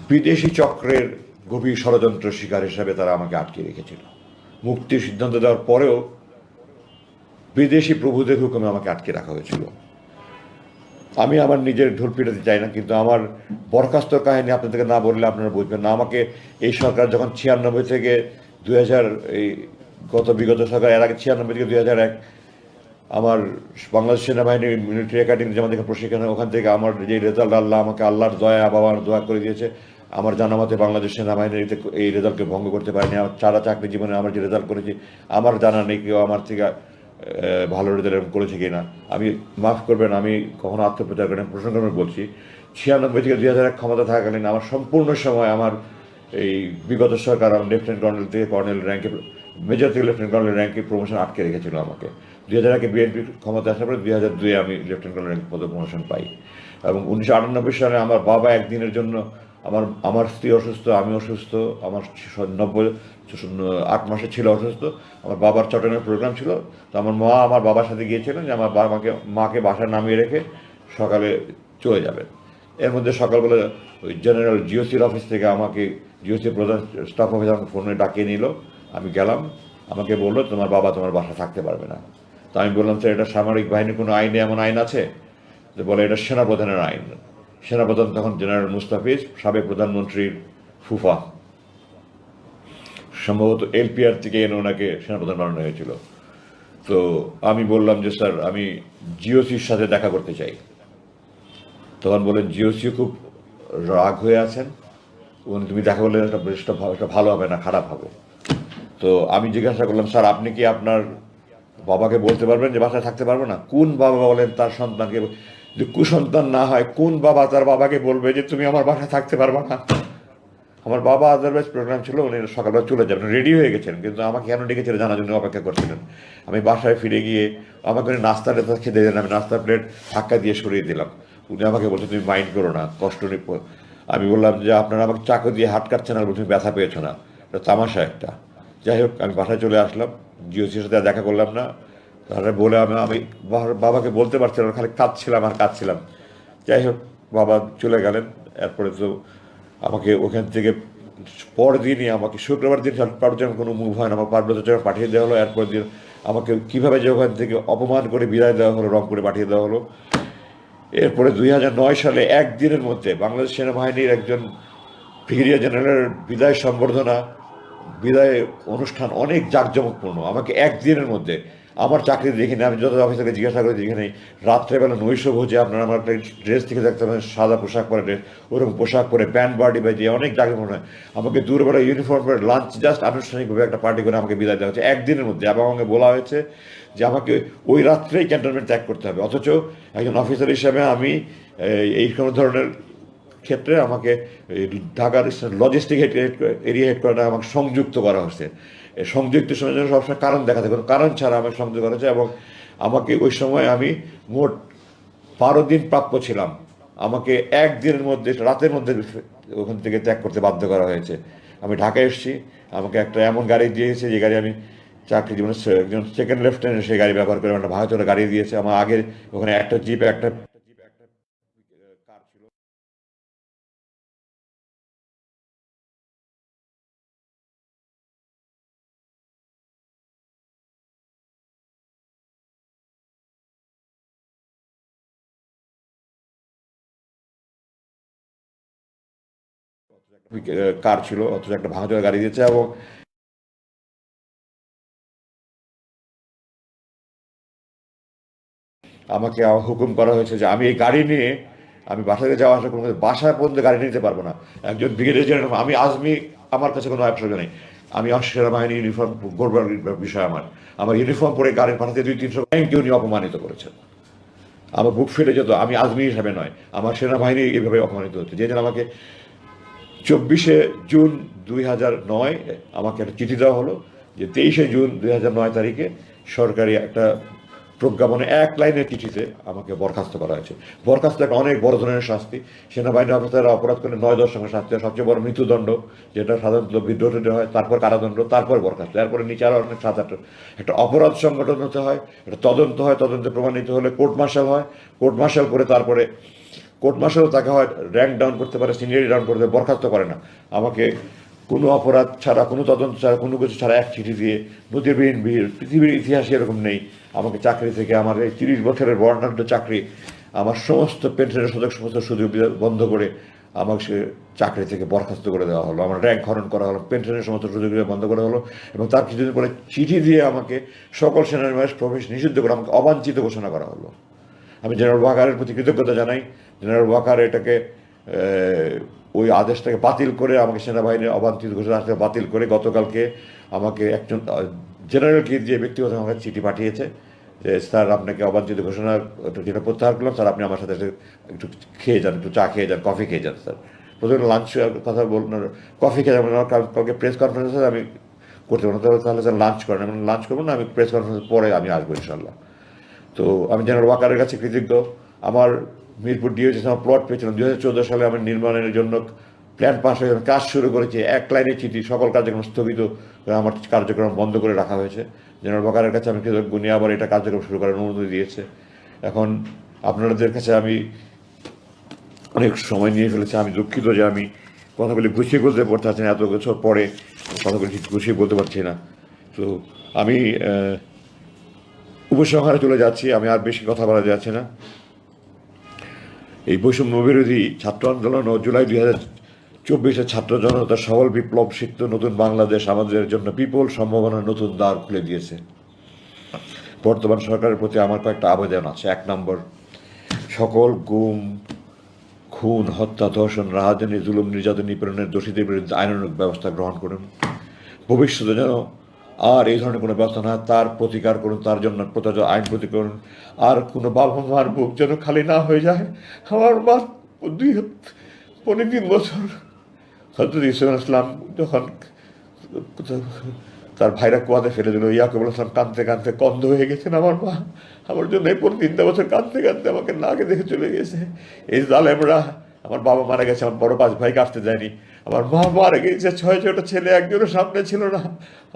বিদেশি চক্রের গভীর ষড়যন্ত্র শিকার হিসাবে তারা আমাকে আটকে রেখেছিল। মুক্তির সিদ্ধান্ত দেওয়ার পরেও বিদেশি প্রভুদের হুকুমে আমাকে আটকে রাখা হয়েছিল। আমি আমার নিজের ঢোল পিটাতে চাই না, কিন্তু আমার বরখাস্ত কাহিনী আপনাদেরকে না বললে আপনারা বুঝবেন না। আমাকে এই সরকার যখন 96 থেকে 2000, এই বিগত সরকার, এর আগে 96 থেকে 2001 আমার বাংলাদেশ সেনাবাহিনীর মিলিটারি একাডেমি যেমন দেখে প্রশিক্ষণ, ওখান থেকে আমার যে রেজাল্ট, আমাকে আল্লাহর দয়া, বাবার দোয়া করে দিয়েছে। আমার জানা মতে বাংলাদেশ সেনাবাহিনীর এই রেজাল্টকে ভঙ্গ করতে পারেনি। আমার সারা চাকরি জীবনে আমার যে রেজাল্ট করেছি আমার জানা নেই কেউ আমার থেকে ভালো রেজাল্ট করেছে কিনা। আমি মাফ করবেন, আমি কখনো আত্মপ্রচার করেন, প্রসঙ্গক্রমে বলছি 96 থেকে 2001 ক্ষমতা থাকাকালীন আমার সম্পূর্ণ সময় আমার এই বিগত সরকার আমার লেফটেন্যান্ট কর্নেল থেকে কর্নেল র্যাঙ্কে, মেজর থেকে লেফটেন্যান্ট কর্নেল র্যাঙ্কে প্রমোশন আটকে রেখেছিল আমাকে। 2001-এ বিএনপি ক্ষমতা আসার পরে 2002-এ আমি লেফটেন্যান্ট কর্নেল র্যাঙ্ক পদে প্রমোশন পাই। এবং 1998 সালে আমার বাবা একদিনের জন্য, আমার স্ত্রী অসুস্থ, আমি অসুস্থ, আমার 8 মাসের ছিল অসুস্থ, আমার বাবার চট্টগ্রামের প্রোগ্রাম ছিল। তো আমার মা আমার বাবার সাথে গিয়েছিলেন যে আমার মাকে বাসায় নামিয়ে রেখে সকালে চলে যাবেন। এর মধ্যে সকালবেলা ওই জেনারেল জিওসির অফিস থেকে আমাকে, জিওসির প্রধান স্টাফ অফিস আমাকে ফোনে ডাকিয়ে নিল। আমি গেলাম, আমাকে বললো তোমার বাবা তোমার বাসা থাকতে পারবে না। তো আমি বললাম স্যার এটা সামরিক বাহিনীর কোনো আইনে এমন আইন আছে? তো বলে এটা সেনাপ্রধানের আইন। সেনাপ্রধান তখন জেনারেল মুস্তাফিজ, সাবেক প্রধানমন্ত্রীর ফুফা, সম্ভবত এলপিআর থেকে এনে ওনাকে সেনাপ্রধান বানানো হয়েছিল। তো আমি বললাম যে স্যার আমি জিওসির সাথে দেখা করতে চাই। তখন বলেন জিওসি খুব রাগ হয়ে আছেন, তুমি দেখা করলে এটা ভালো হবে না খারাপ হবে। তো আমি জিজ্ঞাসা করলাম, স্যার আপনি কি আপনার বাবাকে বলতে পারবেন যে বাসায় থাকতে পারবো না? কোন বাবা বলেন তার সন্তানকে, যদি কুসন্তান না হয় কোন বাবা তার বাবাকে বলবে যে তুমি আমার বাসায় থাকতে পারবে না? আমার বাবা আদারওয়াইজ প্রোগ্রাম ছিল, উনি সকালবেলা চলে যাবেন, রেডি হয়ে গেছেন, কিন্তু আমাকে কেন ডেকেছিল জানার জন্য অপেক্ষা করছিলেন। আমি বাসায় ফিরে গিয়ে আমাকে উনি নাস্তাটা খেতে দেন, আমি নাস্তার প্লেট ধাক্কা দিয়ে সরিয়ে দিলাম। উনি আমাকে বলছেন তুমি মাইন্ড করো না, কষ্ট নেই। আমি বললাম যে আপনারা আমাকে চাকু দিয়ে হাত কাটছেন আর তুমি ব্যথা পেয়েছো না, এটা তামাশা একটা। যাই হোক, আমি বাসায় চলে আসলাম, জিওসির সাথে দেখা করলাম না। তারপরে বলে আমি বাবাকে বলতে পারছিলাম না, খালি কাঁদছিলাম আর কাঁদছিলাম। যাই হোক, বাবা চলে গেলেন। এরপরে তো আমাকে ওখান থেকে পরদিনই আমাকে শুক্রবার দিন পার্বত্য কোনো মুভ হয় না, আমার পার্বত্য পাঠিয়ে দেওয়া হলো। এরপর দিন আমাকে কীভাবে যে ওখান থেকে অপমান করে বিদায় দেওয়া হলো, রংপুরে পাঠিয়ে দেওয়া হলো। এরপরে 2009 সালে একদিনের মধ্যে বাংলাদেশ সেনাবাহিনীর একজন ব্রিগেডিয়ার জেনারেলের বিদায় সম্বর্ধনা, বিদায় অনুষ্ঠান অনেক জাঁকজমকপূর্ণ। আমাকে একদিনের মধ্যে আমার চাকরি দেখিনি, আমি যত অফিসারকে জিজ্ঞাসা করি যেখানে রাত্রেবেলা নৈশ ভোজে আপনারা আমার একটা ড্রেস থেকে দেখতে পাবেন, সাদা পোশাক পরে ড্রেস, ওরকম পোশাক পরে ব্যান্ড পার্টি বাজিয়ে অনেক জাঁকজমক হয়। আমাকে দূরবেলা ইউনিফর্ম পরে লাঞ্চ জাস্ট আনুষ্ঠানিকভাবে একটা পার্টি করে আমাকে বিদায় দেওয়া হচ্ছে একদিনের মধ্যে, এবং আমাকে বলা হয়েছে যে আমাকে ওই রাত্রেই ক্যান্টনমেন্ট ত্যাগ করতে হবে। অথচ একজন অফিসার হিসাবে আমি এই কোনো ধরনের ক্ষেত্রে আমাকে ঢাকার লজিস্টিক এরিয়া হেডকোয়ার্টার আমাকে সংযুক্ত করা হচ্ছে। সংযুক্ত সময়ের জন্য সবসময় কারণ দেখাতে, কোনো কারণ ছাড়া আমাকে সংযুক্ত করা হয়েছে। এবং আমাকে ওই সময় আমি মোট 12 দিন প্রাপ্য ছিলাম, আমাকে একদিনের মধ্যে রাতের মধ্যে ওখান থেকে ত্যাগ করতে বাধ্য করা হয়েছে। আমি ঢাকায় এসেছি, আমাকে একটা এমন গাড়ি দিয়েছে যে গাড়ি আমি চাকরি জীবনে একজন সেকেন্ড লেফটেন্যান্ট সেই গাড়ি ব্যবহার করে একটা ভাঙাচোরা গাড়ি দিয়েছে। আমার আগে ওখানে একটা জিপ একটা কার ছিল। কার ছিল, অথচ একটা ভাঙাচোরা গাড়ি দিয়েছে। এবং আমাকে হুকুম করা হয়েছে যে আমি এই গাড়ি নিয়ে আমি বাসায় যাওয়া আসা কোনো বাসায় পর্যন্ত গাড়ি নিতে পারবো না। একজন ব্রিগেডিয়ার জেনারেল, আমি আজমি, আমার কাছে কোনো অ্যাপসর্গ নেই। আমি সেনাবাহিনী ইউনিফর্ম গড়বার বিষয় আমার আমার ইউনিফর্ম পরে গাড়ি পাঠাতে 200-300 ব্যাংকে উনি অপমানিত করেছেন। আমার বুক ফেটে যেত, আমি আজমি হিসাবে নয়, আমার সেনাবাহিনী এভাবে অপমানিত হচ্ছে। যে আমাকে 24শে জুন 2009 আমাকে একটা চিঠি দেওয়া হলো যে 23শে জুন 2009 তারিখে সরকারি একটা প্রজ্ঞাপনে এক লাইনের চিঠিতে আমাকে বরখাস্ত করা হয়েছে। বরখাস্ত একটা অনেক বড় ধরনের শাস্তি। সেনাবাহিনী অফিসাররা অপরাধ করলে 9-10 সঙ্গে শাস্তি হয়, সবচেয়ে বড় মৃত্যুদণ্ড, যেটা সাধারণত বিদ্রোহ হয়, তারপর কারাদণ্ড, তারপর বরখাস্ত, এরপরে নিচে আরও অনেক 7-8 একটা অপরাধ সংগঠন হতে হয়, একটা তদন্ত হয়, তদন্তে প্রমাণিত হলে কোর্ট মার্শাল হয়, কোর্ট মার্শাল করে তারপরে কোর্ট মার্শালও তাকে হয় র্যাঙ্ক ডাউন করতে পারে, সিনিয়রিটি ডাউন করতে পারে, বরখাস্ত করে না। আমাকে কোনো অপরাধ ছাড়া, কোনো তদন্ত ছাড়া, কোনো কিছু ছাড়া এক চিঠি দিয়ে, নজিরবিহীন ভিড়, পৃথিবীর ইতিহাসে এরকম নেই, আমাকে চাকরি থেকে, আমার এই 30 বছরের বর্ণাঢ্য চাকরি, আমার সমস্ত পেনশনের সমস্ত সুযোগ বন্ধ করে আমাকে সে চাকরি থেকে বরখাস্ত করে দেওয়া হলো। আমার র্যাঙ্ক হরণ করা হলো, পেনশনের সমস্ত সুযোগ বন্ধ করা হলো, এবং তার কিছুদিন পরে চিঠি দিয়ে আমাকে সকল সেনানিবাস প্রবেশ নিষিদ্ধ করে আমাকে অবাঞ্ছিত ঘোষণা করা হলো। আমি জেনারেল ওয়াকারের প্রতি কৃতজ্ঞতা জানাই। জেনারেল ওয়াকার এটাকে ওই আদেশটাকে বাতিল করে, আমাকে সেনাবাহিনীর অবাঞ্ছিত ঘোষণা বাতিল করে গতকালকে আমাকে একজন জেনারেলকে দিয়ে ব্যক্তিগত আমাকে চিঠি পাঠিয়েছে যে স্যার আপনাকে অবাঞ্ছিত ঘোষণা যেটা প্রত্যাহার করলাম, স্যার আপনি আমার সাথে একটু খেয়ে যান, একটু চা খেয়ে যান, কফি খেয়ে যান। স্যার প্রথমে লাঞ্চ কথা বলুন, কফি খেয়ে যাবেন, কালকে প্রেস কনফারেন্স আমি করতে পারবো, তাহলে স্যার লাঞ্চ করেন। আমি লাঞ্চ করবো না, আমি প্রেস কনফারেন্স পরে আমি আসবো ইনশাল্লাহ। তো আমি জেনারেল ওয়াকারের কাছে কৃতজ্ঞ। আমার মিরপুর ডিওজি আমার প্লট পেয়েছিলাম 2014 সালে, আমার নির্মাণের জন্য প্ল্যান পাস হয়ে কাজ শুরু করেছে, এক লাইনের চিঠি, সকল কার্যক্রম স্থগিত, আমার কার্যক্রম বন্ধ করে রাখা হয়েছে। জেনারেল ওয়াকারের কাছে আমি কৃতজ্ঞ, নিয়ে আবার এটা কার্যক্রম শুরু করার অনুমতি দিয়েছে। এখন আপনাদের কাছে আমি অনেক সময় নিয়ে ফেলেছি, আমি দুঃখিত যে আমি কথাগুলি গুছিয়ে বলতে পারছি না, এত বছর পরে কথাগুলি গুছিয়ে বলতে পারছি না। তো আমি উপসংহারে চলে যাচ্ছি, আমি আর বেশি কথা বলা যাচ্ছে না। এই বৈষম্য বিরোধী ছাত্র আন্দোলন ও জুলাই 2024 ছাত্র জনতার সবল বিপ্লব সিক্ত নতুন বাংলাদেশ আমাদের জন্য বিপুল সম্ভাবনার নতুন দ্বার খুলে দিয়েছে। বর্তমান সরকারের প্রতি আমার কয়েকটা আবেদন আছে। 1 নম্বর, সকল গুম, খুন, হত্যা, ধর্ষণ, রাহাজানি, জুলুম, নির্যাতন, নিপীড়নের দোষীদের বিরুদ্ধে আইনানুগ ব্যবস্থা গ্রহণ করুন। ভবিষ্যতে যেন আর এই ধরনের কোনো ব্যবস্থা না হয়, তার প্রতিকার করুন, তার জন্য প্রযোজ্য আইন প্রতি করুন। আর কোনো বাবা মার বুক যেন খালি না হয়ে যায়। আমার মা 3 বছর হযরত ইউসুফ আলাইহিস সালাম যখন তার ভাইরা কুয়াতে ফেলে দিল, ইয়াকুব আলাইহিস সালাম কাঁদতে কাঁদতে কন্ধ হয়ে গেছেন। আমার মা আমার জন্য এই 3 বছর কাঁদতে কাঁদতে আমাকে নাকে দেখে চলে গেছে। এই জালেমরা, আমার বাবা মারা গেছে, আমার বড় 5 ভাই কাটতে যায়নি, আমার মা মারা গেছে, 6 ছেলে, একজনও সামনে ছিল না,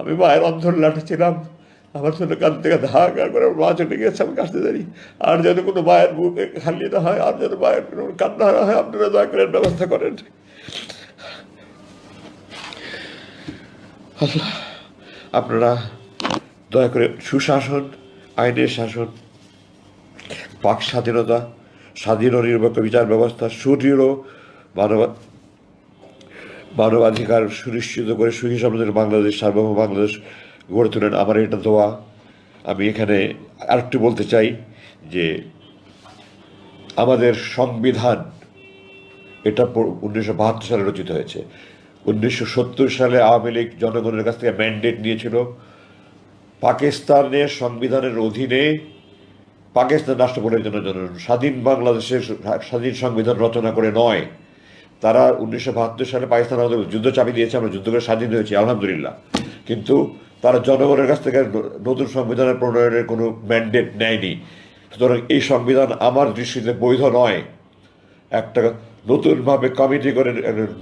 আমি মায়ের অন্ধর লাঠি ছিলাম। আমার জন্য কাঁদতে কাঁদতে হাহাকার করে আমার মা চলে গেছে, আমি কাটতে জানি। আর যেন কোনো মায়ের বুক খালি না হয়, আর যেন মায়ের কোনো কান্না না হয়, আপনারা দয়া করে ব্যবস্থা করেন। আল্লাহ, আপনারা দয়া করে সুশাসন, আইনের শাসন, বাক স্বাধীনতা, স্বাধীন ও নিরপেক্ষ বিচার ব্যবস্থা, সুদৃঢ় মানবাধিকার সুনিশ্চিত করে সুখী সমৃদ্ধ বাংলাদেশ, সার্বভৌম বাংলাদেশ গড়ে তোলেন। আমার এটা দোয়া। আমি এখানে আরেকটু বলতে চাই যে আমাদের সংবিধান এটা 1972 সালে রচিত হয়েছে। 1970 সালে আওয়ামী লীগ জনগণের কাছ থেকে ম্যান্ডেট নিয়েছিল পাকিস্তানের সংবিধানের অধীনে পাকিস্তান রাষ্ট্র পরিচালনার জন্য স্বাধীন বাংলাদেশের স্বাধীন সংবিধান রচনা করে নয়। তারা 1972 সালে পাকিস্তান আমাদের যুদ্ধ চাপি দিয়েছে, আমরা যুদ্ধ করে স্বাধীন হয়েছি আলহামদুলিল্লাহ, কিন্তু তারা জনগণের কাছ থেকে নতুন সংবিধানের প্রণয়নের কোনো ম্যান্ডেট নেয়নি। সুতরাং এই সংবিধান আমার দৃষ্টিতে বৈধ নয়। একটা নতুনভাবে কমিটি করে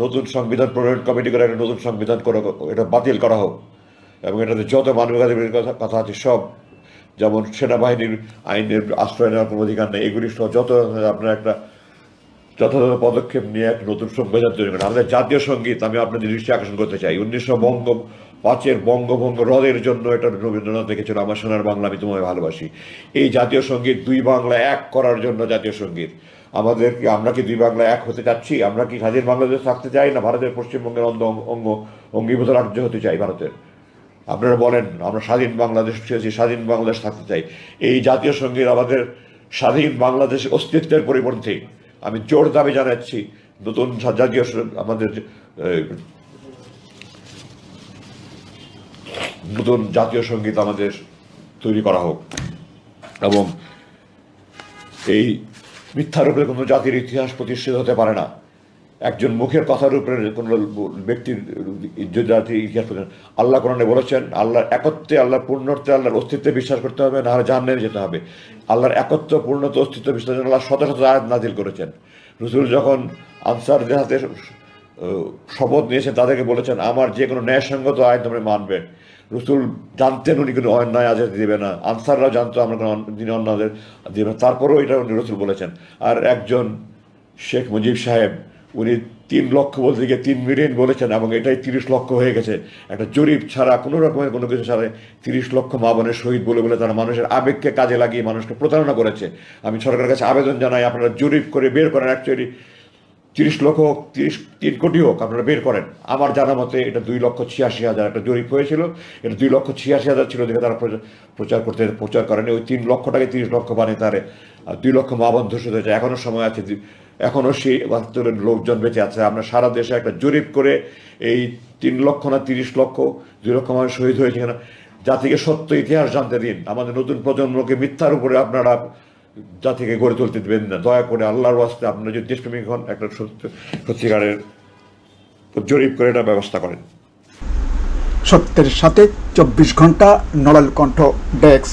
নতুন সংবিধান প্রণয়ন কমিটি করে একটা নতুন সংবিধান করা, এটা বাতিল করা হোক, এবং এটাতে যত মানবাধিকারের কথা আছে সব, যেমন সেনাবাহিনীর আইনের আশ্রয় নেওয়ার কোনো অধিকার নেই, এগুলি সহ যত আপনার একটা যথাযথ পদক্ষেপ নিয়ে এক নতুন সংবিধান তৈরি করেন। আমাদের জাতীয় সঙ্গীত আমি আপনাদের দৃষ্টি আকর্ষণ করতে চাই। 1905 বঙ্গভঙ্গ রদের জন্য এটা রবীন্দ্রনাথ লিখেছিল, আমার সোনার বাংলা আমি তোমায় ভালোবাসি। এই জাতীয় সঙ্গীত 2 বাংলা এক করার জন্য জাতীয় সঙ্গীত। আমরা কি 2 বাংলা এক হতে চাচ্ছি? আমরা কি স্বাধীন বাংলাদেশ থাকতে চাই, না ভারতের পশ্চিমবঙ্গের অঙ্গীভূত রাজ্য হতে চাই ভারতের? আপনারা বলেন, আমরা স্বাধীন বাংলাদেশ চেয়েছি, স্বাধীন বাংলাদেশ থাকতে চাই। এই জাতীয় সঙ্গীত আমাদের স্বাধীন বাংলাদেশের অস্তিত্বের পরিপন্থী। আমি জোর দাবি জানাচ্ছি নতুন জাতীয় আমাদের নতুন জাতীয় সঙ্গীত আমাদের তৈরি করা হোক, এবং এই মিথ্যার উপরে কোনো জাতির ইতিহাস প্রতিষ্ঠিত হতে পারে না। একজন মুখের কথার উপরে কোনো ব্যক্তির জাতির ইতিহাস। আল্লাহ কোরআনে বলেছেন আল্লাহর একত্বে, আল্লাহর পূর্ণত্বে, আল্লাহর অস্তিত্বে বিশ্বাস করতে হবে, না হলে জাহান্নামে যেতে হবে। আল্লাহর একত্ব, পূর্ণত্ব, অস্তিত্ব বিশ্বাস আল্লাহ শত শত আয়াত নাজিল করেছেন। রাসূল যখন আনসারদের হাতে শপথ নিয়েছেন, তাদেরকে বলেছেন আমার যে কোনো ন্যায়সঙ্গত আইন তোমরা মানবে। রাসূল জানতেন উনি কোনো অন্যায় আদেশ দিবে না, আনসাররাও জানতো আমরা কোনো অন্যায় আদেশ দিবে না, তারপরেও এটা উনি রাসূল বলেছেন। আর একজন শেখ মুজিব সাহেব, উনি 3 লক্ষ বলতে গিয়ে 3 মিলিয়ন বলেছেন, এবং এটাই 30 লক্ষ হয়ে গেছে। একটা জরিপ ছাড়া, কোনো রকমের কোনো কিছু ছাড়া 30 লক্ষ মা বোনের শহীদ বলে বলে তারা মানুষের আবেগকে কাজে লাগিয়ে মানুষকে প্রতারণা করেছে। আমি সরকারের কাছে আবেদন জানাই, আপনারা জরিপ করে বের করেন, অ্যাকচুয়ালি 30 লক্ষ হোক, 3 কোটি হোক, আপনারা বের করেন। আমার জানা মতে এটা 2,86,000 একটা জরিপ হয়েছিল, এটা 2,86,000 ছিল দেখে তারা প্রচার করেনি। ওই 3 লক্ষটাকে 30 লক্ষ বানিয়ে তারে 2 লক্ষ মা বোন ধর্ষিত হয়েছে। এখনও সময় আছে, এখনও সেই লোকজন বেঁচে আছে। আমরা সারা দেশে একটা জরিপ করে এই 3 লক্ষ না 30 লক্ষ, 2 লক্ষ মানুষ শহীদ হয়েছে কিনা জাতিকে সত্য ইতিহাস জানতে দিন। আমাদের নতুন প্রজন্মকে মিথ্যার উপরে আপনারা জাতিকে গড়ে তুলতে দেবেন না, দয়া করে আল্লাহর ওয়াস্তে। আপনারা যদি দেশপ্রেমিক হন, একটা সত্যিকারের জরিপ করে এটা ব্যবস্থা করেন। সত্যের সাথে 24 ঘন্টা নড়াইল কণ্ঠ ডেস্ক।